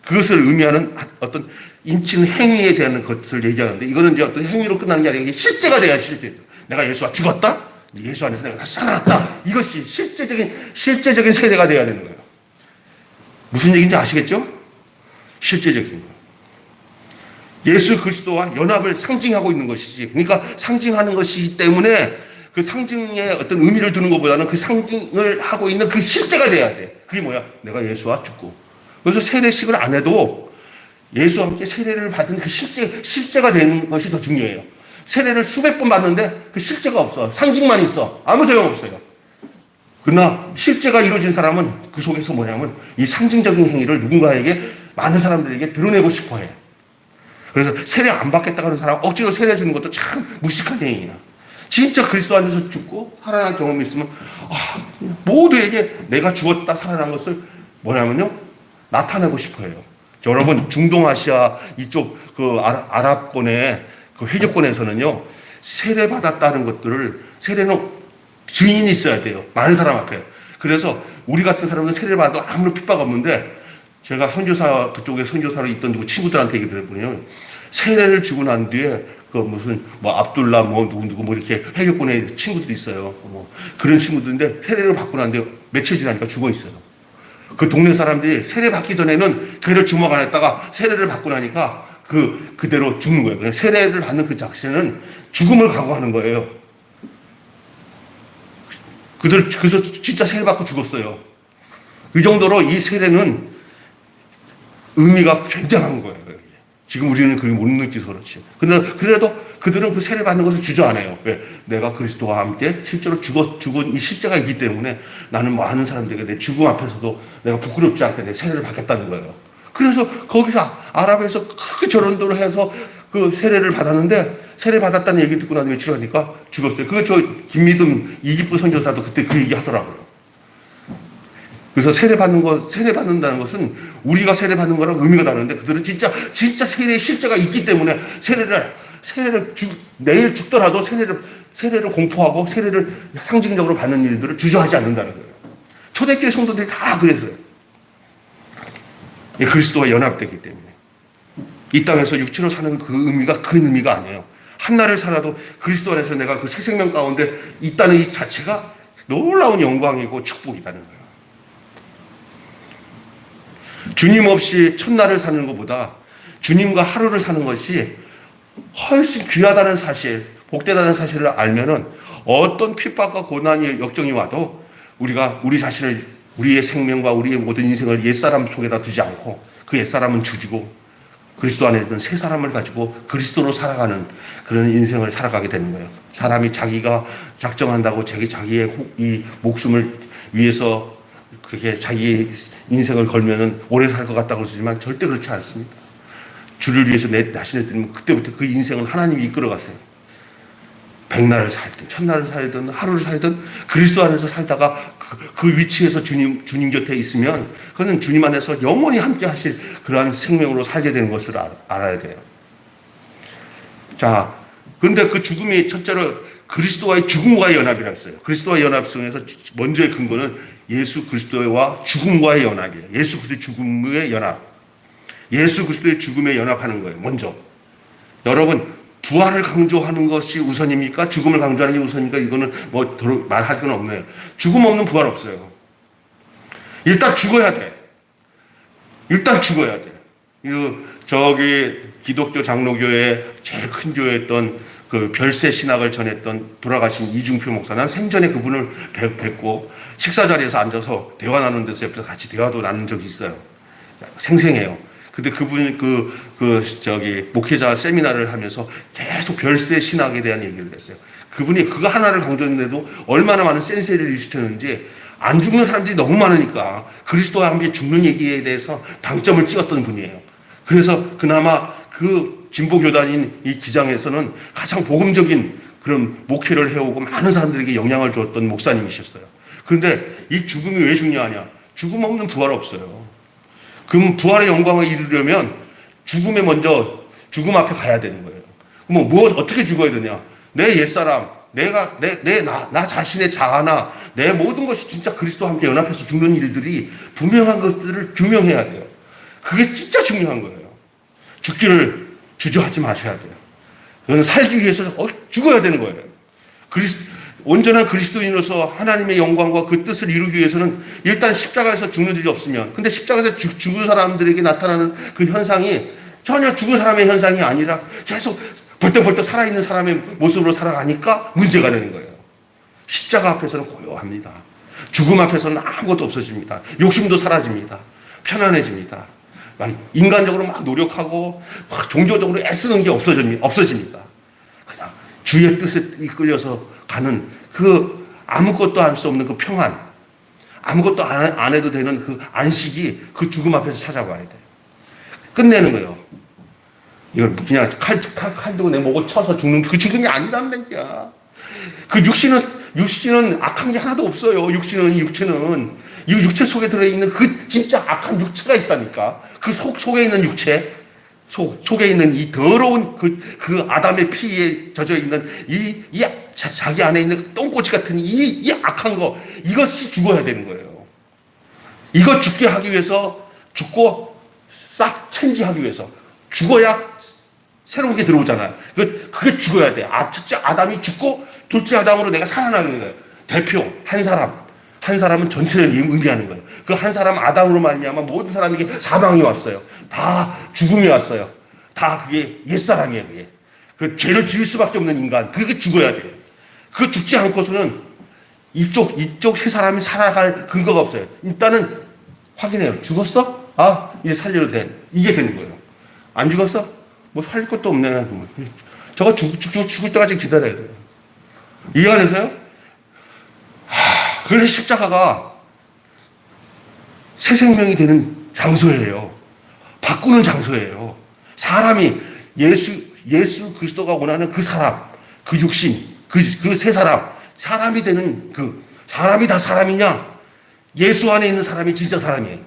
그것을 의미하는 어떤 인치는 행위에 대한 것을 얘기하는데, 이거는 이제 어떤 행위로 끝나는 게 아니라 실제가 돼야 실제. 내가 예수와 죽었다, 예수 안에서 내가 다시 살아났다, 이것이 실제적인 세례가 돼야 되는 거예요. 무슨 얘기인지 아시겠죠? 실제적인 거예요. 예수 그리스도와 연합을 상징하고 있는 것이지, 그러니까 상징하는 것이기 때문에 그 상징에 어떤 의미를 두는 것보다는 그 상징을 하고 있는 그 실제가 돼야 돼. 그게 뭐야? 내가 예수와 죽고. 그래서 세례식을 안 해도 예수와 함께 세례를 받은 그 실제가 되는 것이 더 중요해요. 세례를 수백 번 받는데 그 실제가 없어. 상징만 있어. 아무 소용없어요. 그러나 실제가 이루어진 사람은 그 속에서 뭐냐면 이 상징적인 행위를 누군가에게, 많은 사람들에게 드러내고 싶어 해. 그래서 세례 안 받겠다고 하는 사람 억지로 세례 주는 것도 참 무식한 행위야. 진짜 그리스도 안에서 죽고 살아난 경험이 있으면 모두에게 내가 죽었다 살아난 것을 뭐냐면요, 나타내고 싶어해요. 여러분, 중동아시아 이쪽 그 아랍권의 그 회교권에서는요, 세례 받았다는 것들을, 세례는 증인이 있어야 돼요. 많은 사람 앞에. 그래서 우리 같은 사람은 세례를 받아도 아무런 핍박 없는데, 제가 선교사, 그쪽에 선교사로 있던 누구 친구들한테 얘기 들어보면, 세례를 주고 난 뒤에 그 무슨 뭐 압둘라 뭐 누구 뭐 이렇게 회교권에 친구들이 있어요. 뭐 그런 친구들인데 세례를 받고 난 뒤에 며칠 지나니까 죽어 있어요. 그 동네 사람들이 세례 받기 전에는 걔를 주목 안 했다가 세례를 받고 나니까 그대로 죽는 거예요. 그냥 세례를 받는 그 자체는 죽음을 각오하는 거예요. 그래서 진짜 세례 받고 죽었어요. 이 정도로 이 세례는 의미가 굉장한 거예요. 지금 우리는 그걸 못 느끼서 그렇지. 그래도 그들은 그 세례 받는 것을 주저하네요. 왜? 내가 그리스도와 함께 실제로 죽은 이 실제가 있기 때문에 나는 많은 사람들에게 내 죽음 앞에서도 내가 부끄럽지 않게 내 세례를 받겠다는 거예요. 그래서 거기서 아랍에서 크게 절언도를 해서 그 세례를 받았는데, 세례 받았다는 얘기 듣고 나서 며칠 하니까 죽었어요. 그거 저 김미듬 이집트 선교사도 그때 그 얘기 하더라고요. 그래서 세례 받는다는 것은 우리가 세례 받는 거랑 의미가 다른데, 그들은 진짜 세례의 실제가 있기 때문에 내일 죽더라도 세례를 공포하고 세례를 상징적으로 받는 일들을 주저하지 않는다는 거예요. 초대교회 성도들이 다 그랬어요. 그리스도와 연합되기 때문에. 이 땅에서 육체로 사는 그 의미가 큰 의미가 아니에요. 한날을 살아도 그리스도 안에서 내가 그 새 생명 가운데 있다는 이 자체가 놀라운 영광이고 축복이라는 거예요. 주님 없이 첫날을 사는 것보다 주님과 하루를 사는 것이 훨씬 귀하다는 사실, 복되다는 사실을 알면은 어떤 핍박과 고난이 역정이 와도 우리가 우리 자신을, 우리의 생명과 우리의 모든 인생을 옛사람 속에다 두지 않고 그 옛사람은 죽이고 그리스도 안에 있던 새 사람을 가지고 그리스도로 살아가는 그런 인생을 살아가게 되는 거예요. 사람이 자기가 작정한다고 자기의 이 목숨을 위해서 그렇게 자기 인생을 걸면은 오래 살 것 같다고 그러지만 절대 그렇지 않습니다. 주를 위해서 내 자신을 드리면 그때부터 그 인생은 하나님이 이끌어가세요. 백날을 살든 천날을 살든 하루를 살든 그리스도 안에서 살다가 그 위치에서 주님 곁에 있으면 그는 주님 안에서 영원히 함께 하실 그러한 생명으로 살게 되는 것을 알아야 돼요. 자, 근데 그 죽음이 첫째로 그리스도와의 죽음과의 연합이라 했어요. 그리스도와의 연합 속에서 먼저의 근거는 예수 그리스도와 죽음과의 연합이에요. 예수 그리스도의 죽음의 연합. 예수 그리스도의 죽음에 연합하는 거예요. 먼저. 여러분, 부활을 강조하는 것이 우선입니까? 죽음을 강조하는 게 우선입니까? 이거는 뭐 말할 건 없네요. 죽음 없는 부활 없어요. 일단 죽어야 돼. 일단 죽어야 돼. 저기 기독교 장로교회 제일 큰 교회였던 그 별세 신학을 전했던 돌아가신 이중표 목사, 난 생전에 그분을 뵙고 식사 자리에서 앉아서 대화 나누는 데서 옆에서 같이 대화도 나눈 적이 있어요. 생생해요. 근데 그분이 목회자 세미나를 하면서 계속 별세 신학에 대한 얘기를 했어요. 그분이 그거 하나를 강조했는데도 얼마나 많은 센세를 일으켰는지, 안 죽는 사람들이 너무 많으니까 그리스도와 함께 죽는 얘기에 대해서 방점을 찍었던 분이에요. 그래서 그나마 그 진보교단인 이 기장에서는 가장 복음적인 그런 목회를 해오고 많은 사람들에게 영향을 주었던 목사님이셨어요. 그런데 이 죽음이 왜 중요하냐? 죽음 없는 부활 없어요. 그럼 부활의 영광을 이루려면 죽음에 먼저 죽음 앞에 가야 되는 거예요. 어떻게 죽어야 되냐? 내 옛사람, 나 자신의 자아나 내 모든 것이 진짜 그리스도와 함께 연합해서 죽는 일들이 분명한 것들을 규명해야 돼요. 그게 진짜 중요한 거예요. 죽기를 주저하지 마셔야 돼요. 그건 살기 위해서 죽어야 되는 거예요. 온전한 그리스도인으로서 하나님의 영광과 그 뜻을 이루기 위해서는 일단 십자가에서 죽는 일이 없으면, 근데 십자가에서 죽은 사람들에게 나타나는 그 현상이 전혀 죽은 사람의 현상이 아니라 계속 벌떡벌떡 살아있는 사람의 모습으로 살아가니까 문제가 되는 거예요. 십자가 앞에서는 고요합니다. 죽음 앞에서는 아무것도 없어집니다. 욕심도 사라집니다. 편안해집니다. 인간적으로 막 노력하고 종교적으로 애쓰는 게 없어집니다. 그냥 주의 뜻에 이끌려서 가는 그 아무것도 할 수 없는 그 평안, 아무것도 안 해도 되는 그 안식이 그 죽음 앞에서 찾아와야 돼요. 끝내는 거예요. 이걸 그냥 칼 들고 내 목을 쳐서 죽는 그 죽음이 아니란 말이야. 그 육신은 악한 게 하나도 없어요. 육체는 이 육체 속에 들어있는 그 진짜 악한 육체가 있다니까. 그 속에 있는 육체, 속에 있는 이 더러운 그 아담의 피에 젖어 있는 자기 안에 있는 똥꼬치 같은 이 악한 거, 이것이 죽어야 되는 거예요. 이거 죽게 하기 위해서, 죽고 싹 체인지하기 위해서 죽어야 새로운 게 들어오잖아요. 그게 죽어야 돼. 첫째 아담이 죽고 둘째 아담으로 내가 살아나는 거예요. 대표 한 사람은 전체를 의미하는 거예요. 그 한 사람 아담으로 말미암아 모든 사람에게 사망이 왔어요. 다 죽음이 왔어요. 다 그게 옛사람이에요. 그게 그 죄를 지을 수밖에 없는 인간, 그게 죽어야 돼요. 그 죽지 않고서는 이쪽 세 사람이 살아갈 근거가 없어요. 일단은 확인해요. 죽었어? 이제 살려도 돼. 이게 되는 거예요. 안 죽었어? 살 것도 없네. 저거 죽을 때까지 기다려야 돼요. 이해가 되세요? 그래서 십자가가 새 생명이 되는 장소예요. 바꾸는 장소예요. 사람이 예수 그리스도가 원하는 그 사람, 그 육신, 그 세 사람이 되는 사람이 다 사람이냐? 예수 안에 있는 사람이 진짜 사람이에요.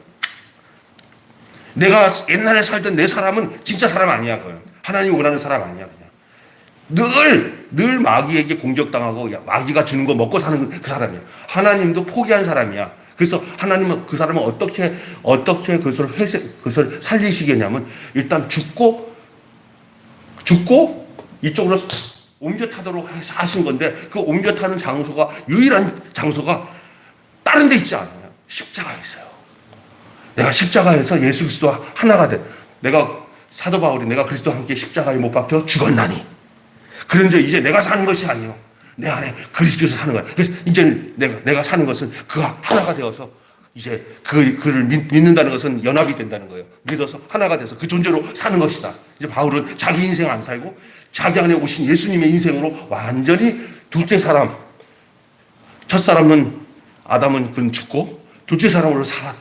내가 옛날에 살던 내 사람은 진짜 사람 아니야. 하나님이 원하는 사람 아니야. 그냥 늘 마귀에게 공격당하고 마귀가 주는 거 먹고 사는 그 사람이야. 하나님도 포기한 사람이야. 그래서 하나님은 그 사람을 어떻게 그것을 살리시겠냐면, 일단 죽고 이쪽으로 옮겨 타도록 하신 건데, 그 옮겨 타는 장소가, 유일한 장소가 다른 데 있지 않아요. 십자가에 있어요. 내가 십자가에서 예수 그리스도와 하나가 돼. 사도 바울이 내가 그리스도와 함께 십자가에 못 박혀 죽었나니. 그런데 이제 내가 사는 것이 아니요, 내 안에 그리스도에서 사는 거야. 그래서 이제 내가 사는 것은 그가 하나가 되어서, 이제 그를 믿는다는 것은 연합이 된다는 거예요. 믿어서 하나가 돼서 그 존재로 사는 것이다. 이제 바울은 자기 인생 안 살고 자기 안에 오신 예수님의 인생으로 완전히 둘째 사람, 첫 사람은 아담은 그는 죽고 둘째 사람으로 살았.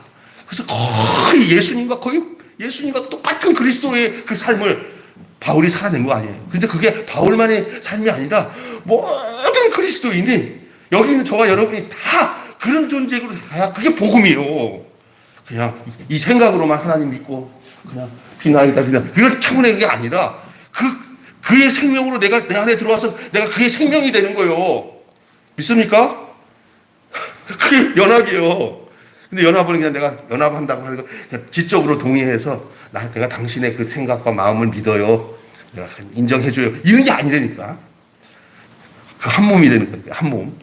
그래서 거의 예수님과 똑같은 그리스도의 그 삶을 바울이 살아낸 거 아니에요. 근데 그게 바울만의 삶이 아니라 모든 그리스도인이, 여기 있는 저와 여러분이 다 그런 존재로 가야 그게 복음이에요. 그냥 이 생각으로만 하나님 믿고 그냥 비나이다 그런 차원의 게 아니라 그의 생명으로 내가 내 안에 들어와서 내가 그의 생명이 되는 거예요. 믿습니까? 그게 연합이에요. 근데 연합은 그냥 내가 연합한다고 하는 거 그냥 지적으로 동의해서 내가 당신의 그 생각과 마음을 믿어요, 내가 인정해줘요, 이런 게 아니라니까. 그 한 몸이 되는 거예요. 한 몸.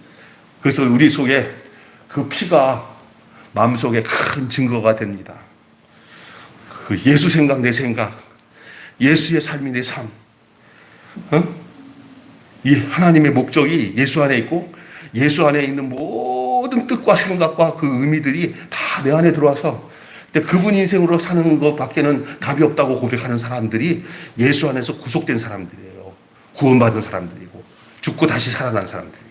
그래서 우리 속에 그 피가 마음속에 큰 증거가 됩니다. 그 예수 생각, 내 생각, 예수의 삶이 내 삶. 이 하나님의 목적이 예수 안에 있고, 예수 안에 있는 모든 뜻과 생각과 그 의미들이 다 내 안에 들어와서 근데 그분 인생으로 사는 것밖에는 답이 없다고 고백하는 사람들이 예수 안에서 구속된 사람들이에요. 구원받은 사람들이고 죽고 다시 살아난 사람들이에요.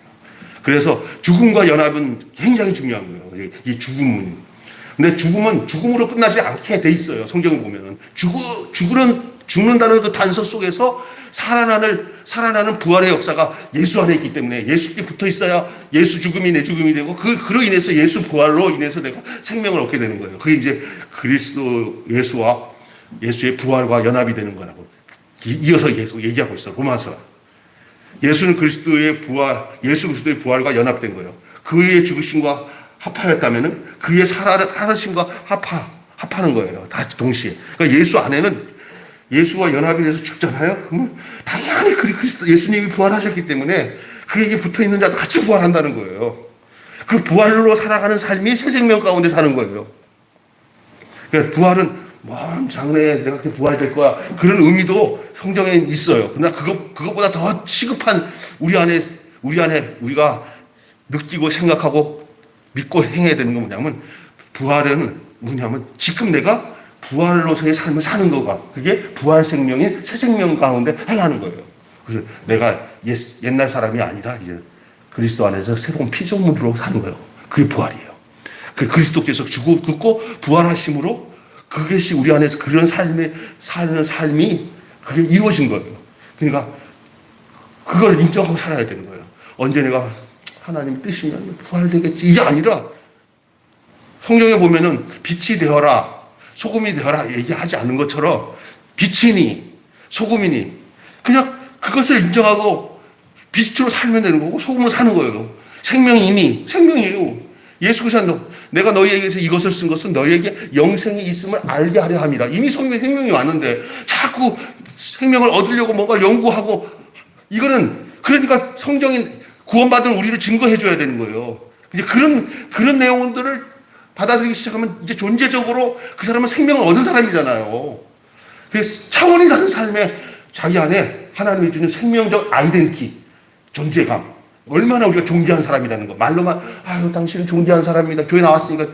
그래서 죽음과 연합은 굉장히 중요한 거예요. 이 죽음은. 근데 죽음은 죽음으로 끝나지 않게 돼 있어요. 성경을 보면은 죽는다는 그 단서 속에서 살아나는 부활의 역사가 예수 안에 있기 때문에 예수께 붙어 있어야 예수 죽음이 내 죽음이 되고 그로 인해서 예수 부활로 인해서 내가 생명을 얻게 되는 거예요. 그게 이제 그리스도 예수와 예수의 부활과 연합이 되는 거라고 이어서 계속 얘기하고 있어요. 로마서가. 예수 그리스도의 부활과 연합된 거예요. 그의 죽으심과 합하였다면은 그의 살아나심과 합하는 거예요. 다 동시에. 그러니까 예수 안에는 예수와 연합이 돼서 죽잖아요. 그러면 당연히 그리스도 예수님이 부활하셨기 때문에 그에게 붙어 있는 자도 같이 부활한다는 거예요. 그 부활로 살아가는 삶이 새 생명 가운데 사는 거예요. 그러니까 부활은 먼 장래에 내가 그렇게 부활될 거야. 그런 의미도 성경에 있어요. 그러나 그것보다 더 시급한 우리 안에 우리가 느끼고 생각하고 믿고 행해야 되는 건 뭐냐면 부활은 뭐냐면 지금 내가 부활로서의 삶을 사는 거가 그게 부활 생명인 새 생명 가운데 행하는 거예요. 그래서 내가 옛날 사람이 아니라 이제 그리스도 안에서 새로운 피조물로 사는 거예요. 그게 부활이에요. 그리스도께서 죽고 부활하심으로 그것이 우리 안에서 그런 사는 삶이 그게 이루어진 거예요. 그러니까 그걸 인정하고 살아야 되는 거예요. 언제 내가 하나님 뜻이면 부활되겠지 이게 아니라 성경에 보면은 빛이 되어라 소금이 되어라 얘기하지 않는 것처럼 빛이니 소금이니 그냥 그것을 인정하고 빛으로 살면 되는 거고 소금으로 사는 거예요. 생명이니 생명이에요. 예수께서 내가 너희에게서 이것을 쓴 것은 너희에게 영생이 있음을 알게 하려 함이라. 이미 생명이 왔는데 자꾸 생명을 얻으려고 뭔가 연구하고 이거는 그러니까 성경이 구원받은 우리를 증거해 줘야 되는 거예요. 이제 그런 내용들을 받아들이기 시작하면 이제 존재적으로 그 사람은 생명을 얻은 사람이잖아요. 그래서 차원이 다른 삶에 자기 안에 하나님이 주는 생명적 아이덴티티, 존재감. 얼마나 우리가 존귀한 사람이라는 거. 말로만, 아유, 당신은 존귀한 사람입니다. 교회 나왔으니까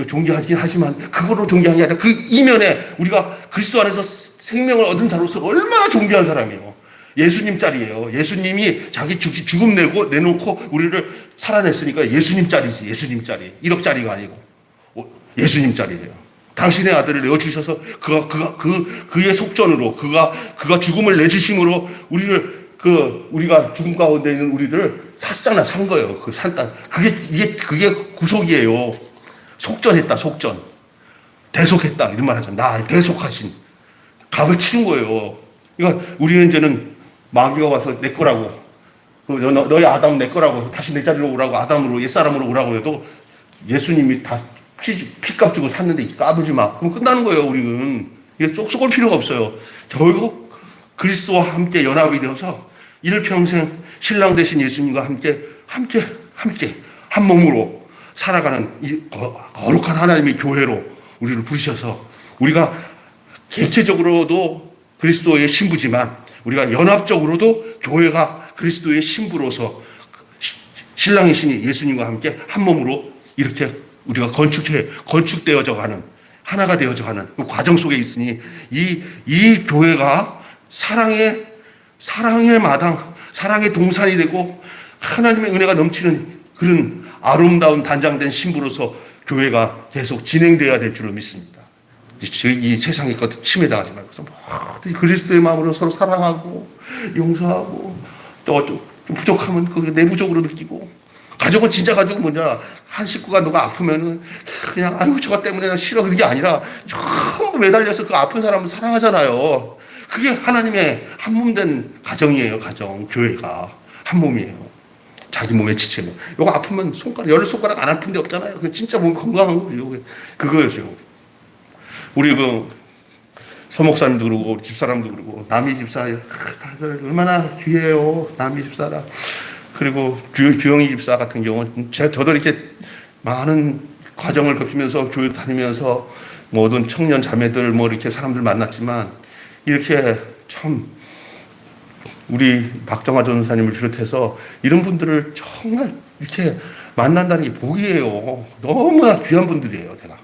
존귀하긴 하지만, 그거로 존귀한 게 아니라 그 이면에 우리가 그리스도 안에서 생명을 얻은 자로서 얼마나 존귀한 사람이에요. 예수님 짤이에요. 예수님이 자기 죽음 내놓고 우리를 살아냈으니까 예수님 짤이지. 예수님 짤이. 1억짜리가 아니고. 예수님 짤이에요. 당신의 아들을 내어주셔서 그의 속전으로 그가 죽음을 내주심으로 우리가 죽음 가운데 있는 우리를 산 거예요. 그게 구속이에요. 속전했다, 속전. 대속했다, 이런 말 하죠. 날 대속하신. 값을 치는 거예요. 그러니까 우리는 이제는 마귀가 와서 내 거라고. 너희 아담 내 거라고. 다시 내 자리로 오라고. 아담으로, 옛사람으로 오라고 해도 예수님이 다 피값 주고 샀는데 까불지 마. 그럼 끝나는 거예요, 우리는. 이게 쏙 올 필요가 없어요. 결국 그리스도와 함께 연합이 되어서 일평생 신랑 되신 예수님과 함께 한 몸으로 살아가는 이 거룩한 하나님의 교회로 우리를 부르셔서 우리가 개체적으로도 그리스도의 신부지만 우리가 연합적으로도 교회가 그리스도의 신부로서 신랑이신 예수님과 함께 한 몸으로 이렇게 우리가 건축되어져 가는 하나가 되어져 가는 그 과정 속에 있으니 이 교회가 사랑의 마당, 사랑의 동산이 되고 하나님의 은혜가 넘치는 그런 아름다운 단장된 신부로서 교회가 계속 진행되어야 될 줄로 믿습니다. 이 세상의 것 침해당하지 말고 그리스도의 마음으로 서로 사랑하고 용서하고 또 좀 부족하면 그 내부적으로 느끼고 가족은 진짜 가족은 뭐냐 한 식구가 누가 아프면은 그냥 아이고 저거 때문에 나 싫어 그런 게 아니라 전부 매달려서 그 아픈 사람을 사랑하잖아요. 그게 하나님의 한 몸 된 가정이에요. 가정 교회가 한 몸이에요. 자기 몸의 지체는 요거 아프면 열 손가락 안 아픈 데 없잖아요. 진짜 몸 건강한 거예요. 그거였어요. 우리 서목사님도 그러고 우리 집사람도 그러고 남이 집사 다들 얼마나 귀해요. 남이 집사라. 그리고 규영이 집사 같은 경우는 저도 이렇게 많은 과정을 겪으면서 교회 다니면서 모든 청년 자매들 이렇게 사람들 만났지만 이렇게 참 우리 박정화 전사님을 비롯해서 이런 분들을 정말 이렇게 만난다는 게 복이에요. 너무나 귀한 분들이에요. 내가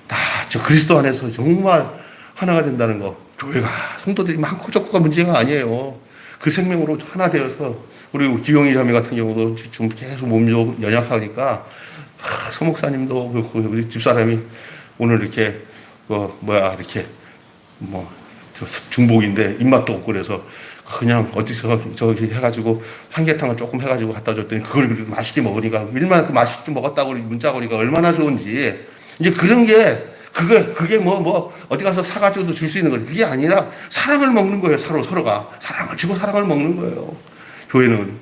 다 저 그리스도 안에서 정말 하나가 된다는 거. 교회가, 성도들이 많고 적고가 문제가 아니에요. 그 생명으로 하나 되어서, 우리 기영이 자매 같은 경우도 좀 계속 몸도 연약하니까, 서 목사님도 그렇고, 우리 집사람이 오늘 이렇게, 이렇게, 중복인데, 입맛도 없고 그래서, 그냥 어디서 저기 해가지고, 삼계탕을 조금 해가지고 갖다 줬더니, 그걸 맛있게 먹으니까, 얼마나 그 맛있게 먹었다고 문자 오니까 얼마나 좋은지, 이제 그런 게, 그게 어디 가서 사가지고도 줄 수 있는 거지. 그게 아니라 사랑을 먹는 거예요. 서로가. 사랑을 주고 사랑을 먹는 거예요. 교회는.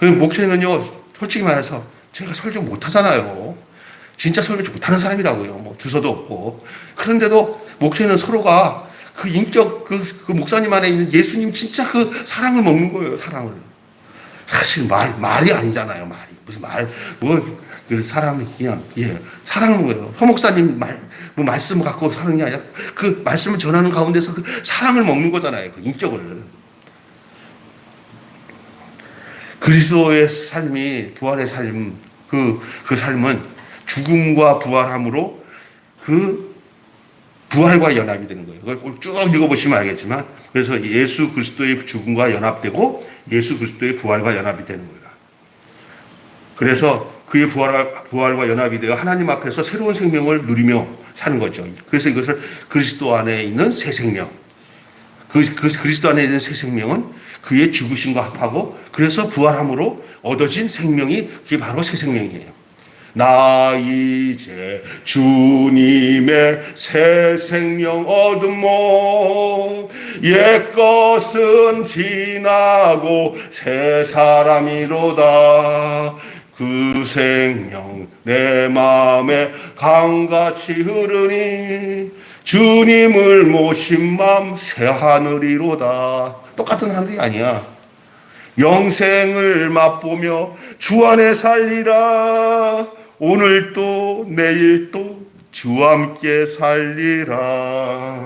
목회는요, 솔직히 말해서 제가 설교 못 하잖아요. 진짜 설교 못하는 사람이라고요. 주소도 없고. 그런데도 목회는 서로가 그 인격, 그 목사님 안에 있는 예수님 진짜 그 사랑을 먹는 거예요. 사랑을. 사실 말이 아니잖아요. 말이. 무슨 그 사람이 그냥, 사랑하는 거예요. 허 목사님 말씀 갖고 사는 게 아니라 그 말씀을 전하는 가운데서 그 사랑을 먹는 거잖아요. 그 인격을. 그리스도의 삶이, 부활의 삶, 그 삶은 죽음과 부활함으로 그 부활과 연합이 되는 거예요. 그걸 쭉 읽어보시면 알겠지만, 그래서 예수 그리스도의 죽음과 연합되고 예수 그리스도의 부활과 연합이 되는 거예요. 그래서 그의 부활과 연합이 되어 하나님 앞에서 새로운 생명을 누리며 사는 거죠. 그래서 이것을 그리스도 안에 있는 새 생명. 그리스도 안에 있는 새 생명은 그의 죽으심과 합하고, 그래서 부활함으로 얻어진 생명이 그게 바로 새 생명이에요. 나 이제 주님의 새 생명 얻으모, 옛것은 지나고 새 사람이로다. 그 생명 내 마음에 강같이 흐르니 주님을 모신 맘 새 하늘이로다. 똑같은 하늘이 아니야. 영생을 맛보며 주 안에 살리라. 오늘도 내일도 주 함께 살리라.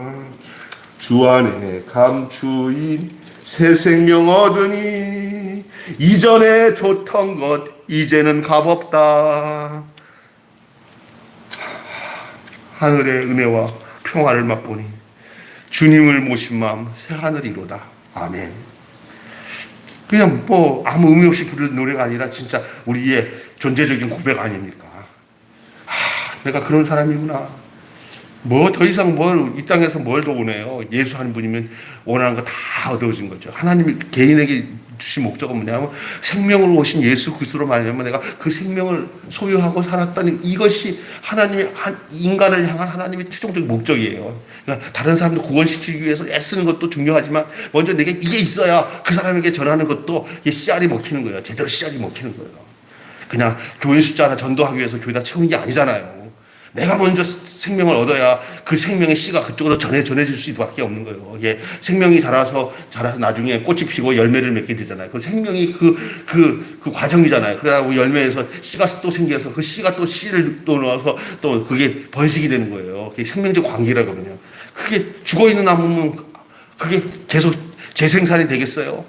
주 안에 감추인 새 생명 얻으니 이전에 좋던 것 이제는 값없다. 하늘의 은혜와 평화를 맛보니 주님을 모신 마음 새 하늘이로다. 아멘. 그냥 아무 의미 없이 부르는 노래가 아니라 진짜 우리의 존재적인 고백 아닙니까? 내가 그런 사람이구나. 더 이상 이 땅에서 뭘 더 원해요? 예수 한 분이면 원하는 거 다 얻어진 거죠. 하나님이 개인에게 주신 목적은 뭐냐면 생명으로 오신 예수 그리스도로 말하면 내가 그 생명을 소유하고 살았다는 이것이 하나님의 인간을 향한 하나님의 최종적인 목적이에요. 그러니까 다른 사람들 구원시키기 위해서 애쓰는 것도 중요하지만 먼저 내게 이게 있어야 그 사람에게 전하는 것도 씨알이 먹히는 거예요. 제대로 씨알이 먹히는 거예요. 그냥 교회 숫자 하나 전도하기 위해서 교회다 채우는 게 아니잖아요. 내가 먼저 생명을 얻어야 그 생명의 씨가 그쪽으로 전해질 수밖에 없는 거예요. 생명이 자라서 나중에 꽃이 피고 열매를 맺게 되잖아요. 그 생명이 그 과정이잖아요. 그러고 열매에서 씨가 또 생겨서 그 씨가 또 씨를 또 넣어서 또 그게 번식이 되는 거예요. 그게 생명적 관계라거든요. 그게 죽어있는 나무는 그게 계속 재생산이 되겠어요?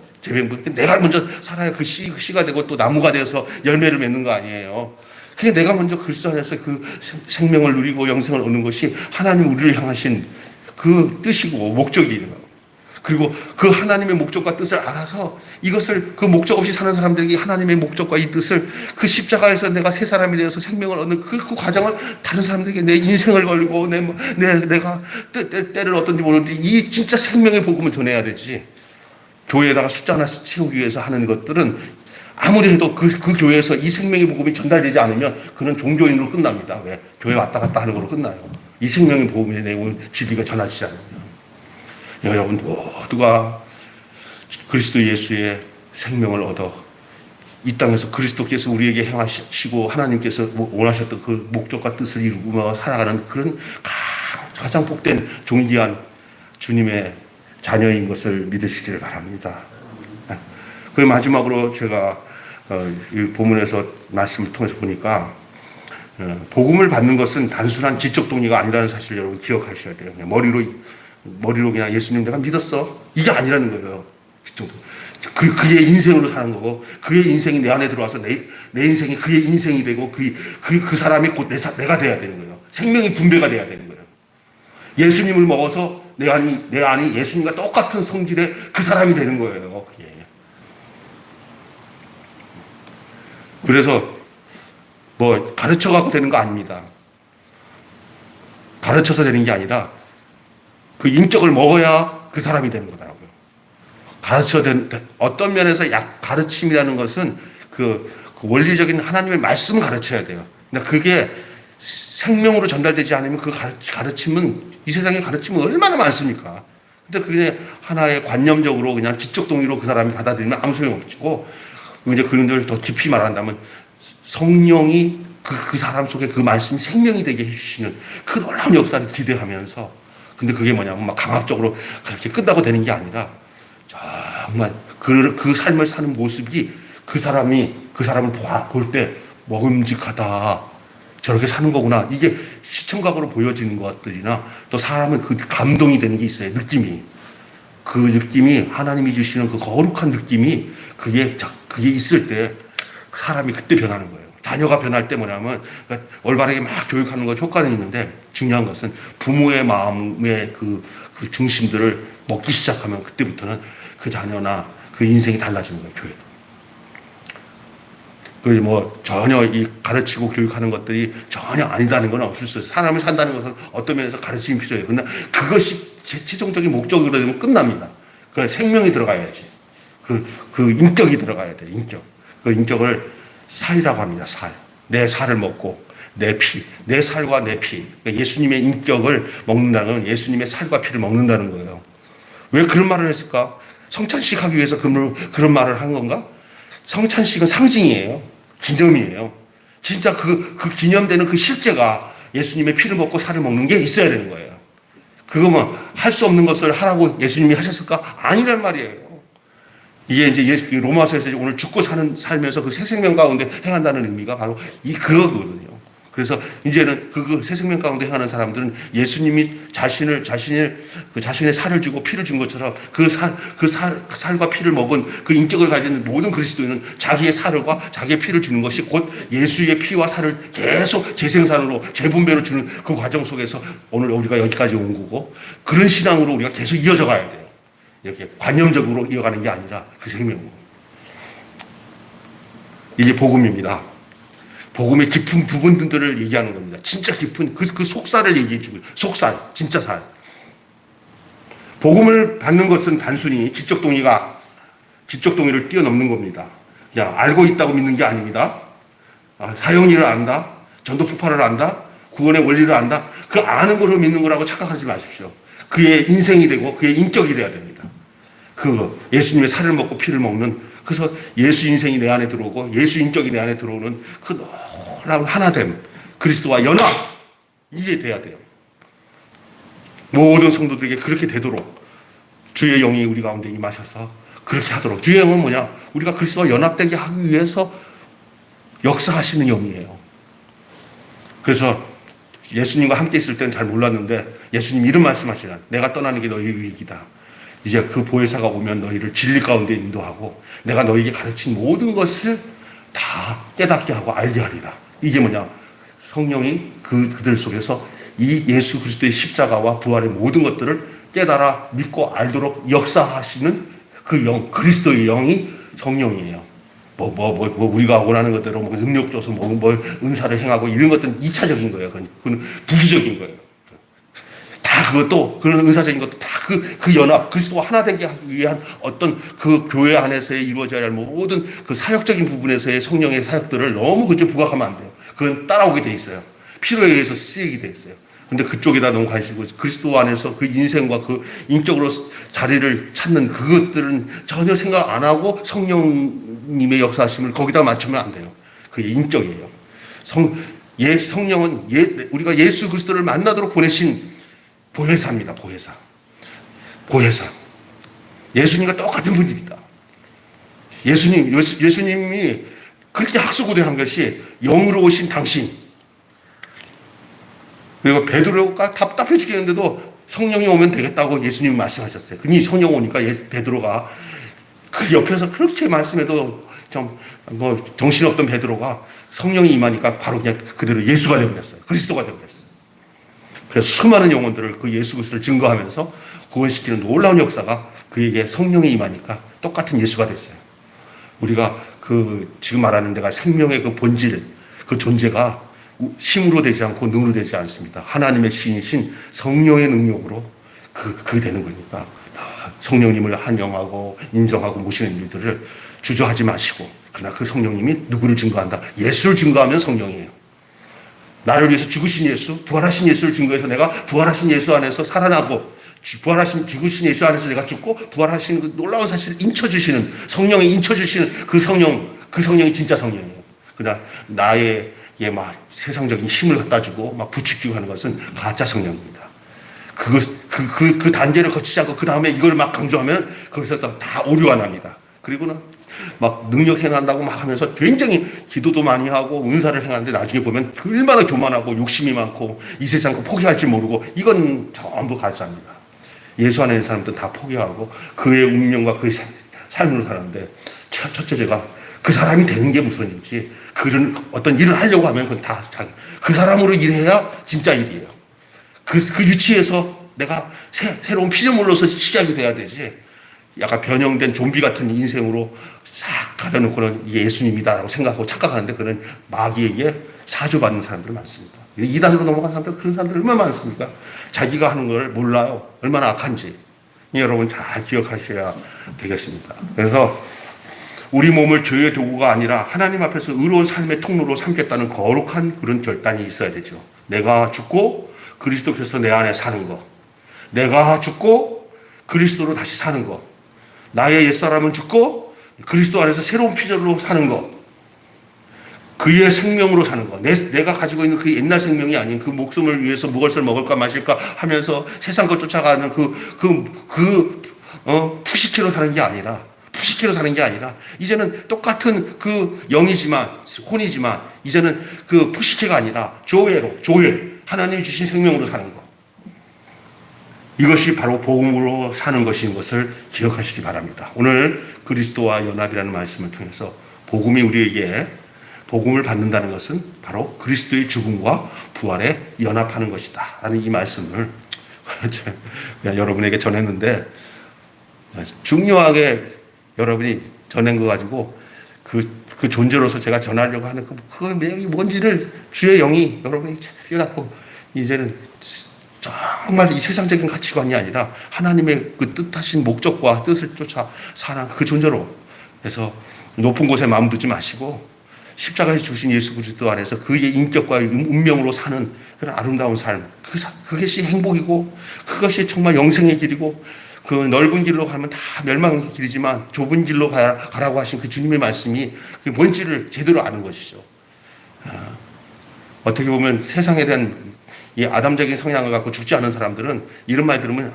내가 먼저 살아야 그 씨가 되고 또 나무가 되어서 열매를 맺는 거 아니에요. 그게 내가 먼저 그리스도 안에서 그 생명을 누리고 영생을 얻는 것이 하나님 우리를 향하신 그 뜻이고 목적이에요. 그리고 그 하나님의 목적과 뜻을 알아서 이것을 그 목적 없이 사는 사람들에게 하나님의 목적과 이 뜻을 그 십자가에서 내가 새 사람이 되어서 생명을 얻는 그 과정을 다른 사람들에게 내 인생을 걸고 내가 때를 어떤지 모르는데 이 진짜 생명의 복음을 전해야 되지. 교회에다가 숫자 하나 채우기 위해서 하는 것들은 아무리 해도 그 교회에서 이 생명의 복음이 전달되지 않으면 그는 종교인으로 끝납니다. 왜? 교회 왔다 갔다 하는 걸로 끝나요. 이 생명의 복음의 내용은 진리가 전하지지 않으면. 여러분 모두가 그리스도 예수의 생명을 얻어 이 땅에서 그리스도께서 우리에게 행하시고 하나님께서 원하셨던 그 목적과 뜻을 이루며 살아가는 그런 가장 복된 존귀한 주님의 자녀인 것을 믿으시길 바랍니다. 그 마지막으로 제가 이 본문에서 말씀을 통해서 보니까 복음을 받는 것은 단순한 지적 동의가 아니라는 사실을 여러분 기억하셔야 돼요. 그냥 머리로 그냥 예수님 내가 믿었어 이게 아니라는 거예요. 그의 인생으로 사는 거고 그의 인생이 내 안에 들어와서 내 인생이 그의 인생이 되고 그 사람이 곧 내가 돼야 되는 거예요. 생명이 분배가 돼야 되는 거예요. 예수님을 먹어서 내 안이 예수님과 똑같은 성질의 그 사람이 되는 거예요. 그게. 그래서 뭐 가르쳐 갖고 되는 거 아닙니다. 가르쳐서 되는 게 아니라 그 인격을 먹어야 그 사람이 되는 거더라고요. 어떤 면에서 가르침이라는 것은 그 원리적인 하나님의 말씀을 가르쳐야 돼요. 근데 그게 생명으로 전달되지 않으면 그 가르침은, 이 세상의 가르침은 얼마나 많습니까? 근데 그게 하나의 관념적으로 그냥 지적 동의로 그 사람이 받아들이면 아무 소용없고, 이제 그런들 더 깊이 말한다면 성령이 그 사람 속에 그 말씀이 생명이 되게 해주시는 그 놀라운 역사를 기대하면서, 근데 그게 뭐냐면 막 강압적으로 그렇게 끝나고 되는 게 아니라 정말 그 삶을 사는 모습이 그 사람을 볼 때 먹음직하다, 저렇게 사는 거구나, 이게 시청각으로 보여지는 것들이나 또 사람은 그 감동이 되는 게 있어요. 그 느낌이 하나님이 주시는 그 거룩한 느낌이 그게 있을 때 사람이 그때 변하는 거예요. 자녀가 변할 때 뭐냐면 올바르게 막 교육하는 것 효과는 있는데, 중요한 것은 부모의 마음의 그 중심들을 먹기 시작하면 그때부터는 그 자녀나 그 인생이 달라지는 거예요. 교회도. 뭐 전혀 이 가르치고 교육하는 것들이 전혀 아니다는 건 없을 수 있어요. 사람이 산다는 것은 어떤 면에서 가르침이 필요해요. 그러나 그것이 최종적인 목적으로 되면 끝납니다. 그 생명이 들어가야지. 그 인격이 들어가야 돼요. 인격. 그 인격을 살이라고 합니다. 살. 내 살을 먹고 내 피. 내 살과 내 피. 그러니까 예수님의 인격을 먹는다는 건 예수님의 살과 피를 먹는다는 거예요. 왜 그런 말을 했을까? 성찬식 하기 위해서 그런 말을 한 건가? 성찬식은 상징이에요. 기념이에요. 진짜 그 기념되는 그 실제가 예수님의 피를 먹고 살을 먹는 게 있어야 되는 거예요. 그거 뭐 할 수 없는 것을 하라고 예수님이 하셨을까? 아니란 말이에요. 이게 이제 로마서에서 오늘 죽고 살면서 그 새 생명 가운데 행한다는 의미가 바로 그거거든요. 그래서 이제는 그 새 생명 가운데 행하는 사람들은 예수님이 자신의 살을 주고 피를 준 것처럼 그 살과 피를 먹은 그 인격을 가진 모든 그리스도인은 자기의 살과 자기의 피를 주는 것이 곧 예수의 피와 살을 계속 재생산으로 재분배로 주는 그 과정 속에서 오늘 우리가 여기까지 온 거고, 그런 신앙으로 우리가 계속 이어져 가야 돼요. 이렇게 관념적으로 이어가는 게 아니라 그 생명으로. 이게 복음입니다. 복음의 깊은 부분들을 얘기하는 겁니다. 진짜 깊은 그 속살을 얘기해 주고, 속살, 진짜 살. 복음을 받는 것은 단순히 지적 동의를 뛰어넘는 겁니다. 그냥 알고 있다고 믿는 게 아닙니다. 사형리를 안다, 전도 폭발을 안다, 구원의 원리를 안다, 그 아는 걸로 믿는 거라고 착각하지 마십시오. 그의 인생이 되고 그의 인격이 돼야 됩니다. 예수님의 살을 먹고 피를 먹는, 그래서 예수 인생이 내 안에 들어오고 예수 인격이 내 안에 들어오는 그 놀라운 하나됨, 그리스도와 연합, 이게 돼야 돼요. 모든 성도들에게 그렇게 되도록 주의 영이 우리 가운데 임하셔서 그렇게 하도록. 주의 영은 뭐냐? 우리가 그리스도와 연합되게 하기 위해서 역사하시는 영이에요. 그래서 예수님과 함께 있을 때는 잘 몰랐는데 예수님 이런 말씀하시잖아요. 내가 떠나는 게 너희의 유익이다. 이제 그 보혜사가 오면 너희를 진리 가운데 인도하고 내가 너희에게 가르친 모든 것을 다 깨닫게 하고 알게 하리라. 이게 뭐냐? 성령이 그들 속에서 이 예수 그리스도의 십자가와 부활의 모든 것들을 깨달아 믿고 알도록 역사하시는 그 영, 그리스도의 영이 성령이에요. 우리가 원하는 것대로 능력 줘서 은사를 행하고 이런 것들은 2차적인 거예요. 그건 부수적인 거예요. 다 그것도, 그런 은사적인 것도 다 그 연합, 그리스도와 하나 되게 하기 위한 어떤 그 교회 안에서 이루어져야 할 모든 그 사역적인 부분에서의 성령의 사역들을 너무 그쪽 부각하면 안 돼요. 그건 따라오게 돼 있어요. 필요에 의해서 쓰이게 돼 있어요. 근데 그쪽에다 너무 관심이 있고, 그리스도 안에서 그 인생과 그 인격으로 자리를 찾는 그것들은 전혀 생각 안 하고 성령님의 역사하심을 거기다 맞추면 안 돼요. 그게 인격이에요. 성령은 우리가 예수 그리스도를 만나도록 보내신 보혜사입니다. 보혜사. 예수님과 똑같은 분입니다. 예수님이 그렇게 학수고대한 것이 영으로 오신 당신. 그리고 베드로가 답답해 죽겠는데도 성령이 오면 되겠다고 예수님이 말씀하셨어요. 그니 성령 오니까 베드로가 그 옆에서 그렇게 말씀해도 정신없던 베드로가 성령이 임하니까 바로 그냥 그대로 예수가 되어버렸어요. 그리스도가 되어버렸어요. 그래서 수많은 영혼들을 그 예수 그리스도를 증거하면서 구원시키는 놀라운 역사가 그에게 성령이 임하니까 똑같은 예수가 됐어요. 우리가 그 지금 말하는 데가 생명의 그 본질, 그 존재가 힘으로 되지 않고 능으로 되지 않습니다. 하나님의 신이신 성령의 능력으로 그게 되는 거니까 성령님을 환영하고 인정하고 모시는 일들을 주저하지 마시고, 그러나 그 성령님이 누구를 증거한다? 예수를 증거하면 성령이에요. 나를 위해서 죽으신 예수, 부활하신 예수를 증거해서 내가 부활하신 예수 안에서 살아나고, 부활하신 죽으신 예수 안에서 내가 죽고 부활하신 그 놀라운 사실을 인쳐주시는 성령이 인쳐주시는 그 성령이 진짜 성령이에요. 그러나 나에게 막 세상적인 힘을 갖다 주고 막 부추기고 하는 것은 가짜 성령입니다. 그 단계를 거치지 않고 그 다음에 이걸 막 강조하면 거기서 다 오류가 납니다. 그리고는 막 능력 행한다고 막 하면서 굉장히 기도도 많이 하고 은사를 행하는데 나중에 보면 얼마나 교만하고 욕심이 많고 이 세상 거 포기할 줄 모르고, 이건 전부 가짜입니다. 예수 안에 있는 사람들은 다 포기하고 그의 운명과 그의 삶으로 사는데, 첫째가 그 사람이 되는 게 우선이지, 그런 어떤 일을 하려고 하면 그건 다 그 사람으로 일해야 진짜 일이에요. 그 유치에서 내가 새로운 피조물로서 시작이 돼야 되지, 약간 변형된 좀비 같은 인생으로 싹 가려놓고는 이게 예수님이다라고 생각하고 착각하는데, 그는 마귀에게 사주받는 사람들 많습니다. 이단으로 넘어간 사람들, 그런 사람들 얼마나 많습니까? 자기가 하는 걸 몰라요. 얼마나 악한지. 여러분 잘 기억하셔야 되겠습니다. 그래서 우리 몸을 죄의 도구가 아니라 하나님 앞에서 의로운 삶의 통로로 삼겠다는 거룩한 그런 결단이 있어야 되죠. 내가 죽고 그리스도께서 내 안에 사는 것. 내가 죽고 그리스도로 다시 사는 것. 나의 옛사람은 죽고 그리스도 안에서 새로운 피조물로 사는 것. 그의 생명으로 사는 것. 내가 가지고 있는 그 옛날 생명이 아닌 그 목숨을 위해서 무엇을 먹을까 마실까 하면서 세상 것 쫓아가는 푸시케로 사는 게 아니라, 이제는 똑같은 그 영이지만, 혼이지만, 이제는 그 푸시케가 아니라 조엘, 하나님이 주신 생명으로 사는 것. 이것이 바로 복음으로 사는 것인 것을 기억하시기 바랍니다. 오늘 그리스도와 연합이라는 말씀을 통해서 복음이 우리에게, 복음을 받는다는 것은 바로 그리스도의 죽음과 부활에 연합하는 것이다 라는 이 말씀을 그냥 여러분에게 전했는데, 중요하게 여러분이 전한 거 가지고 그 존재로서 제가 전하려고 하는 그 내용이 뭔지를 주의 영이 여러분에게 깨닫고, 이제는 정말 이 세상적인 가치관이 아니라 하나님의 그 뜻하신 목적과 뜻을 쫓아 사는 그 존재로 해서 높은 곳에 마음 두지 마시고, 십자가에 주신 예수 그리스도 안에서 그의 인격과 운명으로 사는 그런 아름다운 삶, 그것이 행복이고 그것이 정말 영생의 길이고, 그 넓은 길로 가면 다 멸망의 길이지만 좁은 길로 가라고 하신 그 주님의 말씀이 뭔지를 제대로 아는 것이죠. 어떻게 보면 세상에 대한 이 아담적인 성향을 갖고 죽지 않은 사람들은 이런 말 들으면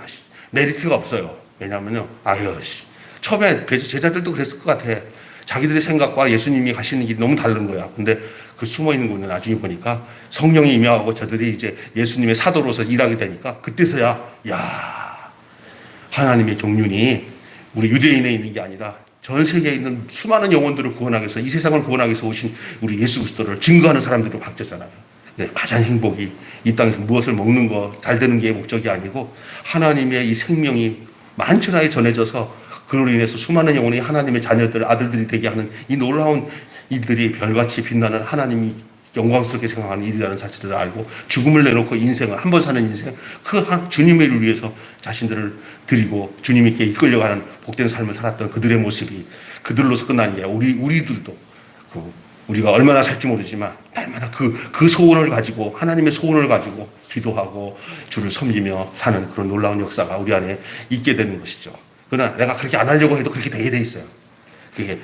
메리트가 없어요. 왜냐하면요, 처음에 제자들도 그랬을 것 같아. 자기들의 생각과 예수님이 가시는 길이 너무 다른 거야. 근데 그 숨어 있는 거는 나중에 보니까 성령이 임하고 저들이 이제 예수님의 사도로서 일하게 되니까, 그때서야 하나님의 경륜이 우리 유대인에 있는 게 아니라 전 세계에 있는 수많은 영혼들을 구원하기 위해서, 이 세상을 구원하기 위해서 오신 우리 예수 그리스도를 증거하는 사람들로 바뀌었잖아요. 가장 행복이 이 땅에서 무엇을 먹는 거, 잘 되는 게 목적이 아니고, 하나님의 이 생명이 만천하에 전해져서 그로 인해서 수많은 영혼이 하나님의 자녀들, 아들들이 되게 하는 이 놀라운 일들이 별같이 빛나는, 하나님이 영광스럽게 생각하는 일이라는 사실을 알고, 죽음을 내놓고 인생을 한 번 사는 인생, 그 주님의 일을 위해서 자신들을 드리고 주님께 이끌려가는 복된 삶을 살았던 그들의 모습이 그들로서 끝나는 게 아니라 우리들도 우리가 얼마나 살지 모르지만 날마다 그 소원을 가지고, 하나님의 소원을 가지고 기도하고 주를 섬기며 사는 그런 놀라운 역사가 우리 안에 있게 되는 것이죠. 그러나 내가 그렇게 안 하려고 해도 그렇게 되게 돼 있어요. 그게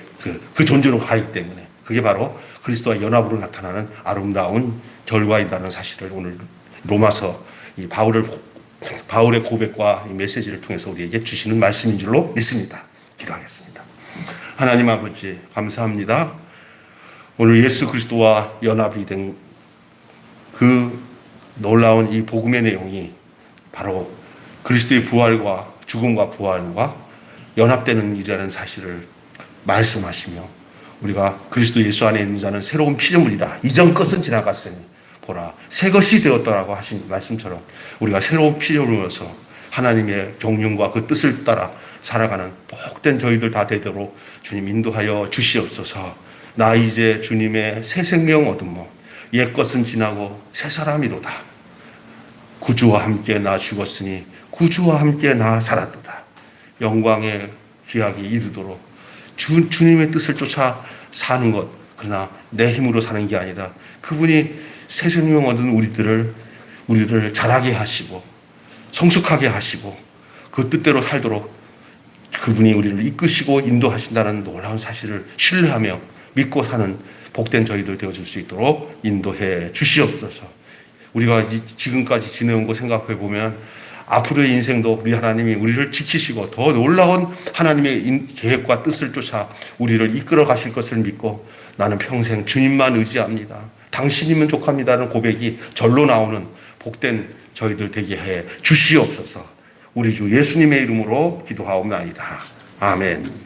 그 존재로 가기 때문에, 그게 바로 그리스도와 연합으로 나타나는 아름다운 결과이라는 사실을 오늘 로마서 이 바울의 고백과 이 메시지를 통해서 우리에게 주시는 말씀인 줄로 믿습니다. 기도하겠습니다. 하나님 아버지, 감사합니다. 오늘 예수 그리스도와 연합이 된 그 놀라운 이 복음의 내용이 바로 그리스도의 부활과 죽음과 부활과 연합되는 일이라는 사실을 말씀하시며, 우리가 그리스도 예수 안에 있는 자는 새로운 피조물이다. 이전 것은 지나갔으니 보라 새 것이 되었다라고 하신 말씀처럼 우리가 새로운 피조물로서 하나님의 경륜과 그 뜻을 따라 살아가는 복된 저희들 다 되도록 주님 인도하여 주시옵소서. 나 이제 주님의 새 생명 얻음mo 옛 것은 지나고 새 사람이로다. 구주와 함께 나 죽었으니 구주와 함께 나 살았도다. 영광의 기약이 이르도록 주님의 뜻을 쫓아 사는 것, 그러나 내 힘으로 사는 게 아니다. 그분이 새 생명 얻은 우리를 자라게 하시고 성숙하게 하시고 그 뜻대로 살도록 그분이 우리를 이끄시고 인도하신다는 놀라운 사실을 신뢰하며 믿고 사는 복된 저희들 되어줄 수 있도록 인도해 주시옵소서. 우리가 지금까지 지내온 거 생각해 보면 앞으로의 인생도 우리 하나님이 우리를 지키시고 더 놀라운 하나님의 계획과 뜻을 쫓아 우리를 이끌어 가실 것을 믿고 나는 평생 주님만 의지합니다. 당신이면 족합니다라는 고백이 절로 나오는 복된 저희들 되게 해 주시옵소서. 우리 주 예수님의 이름으로 기도하옵나이다. 아멘.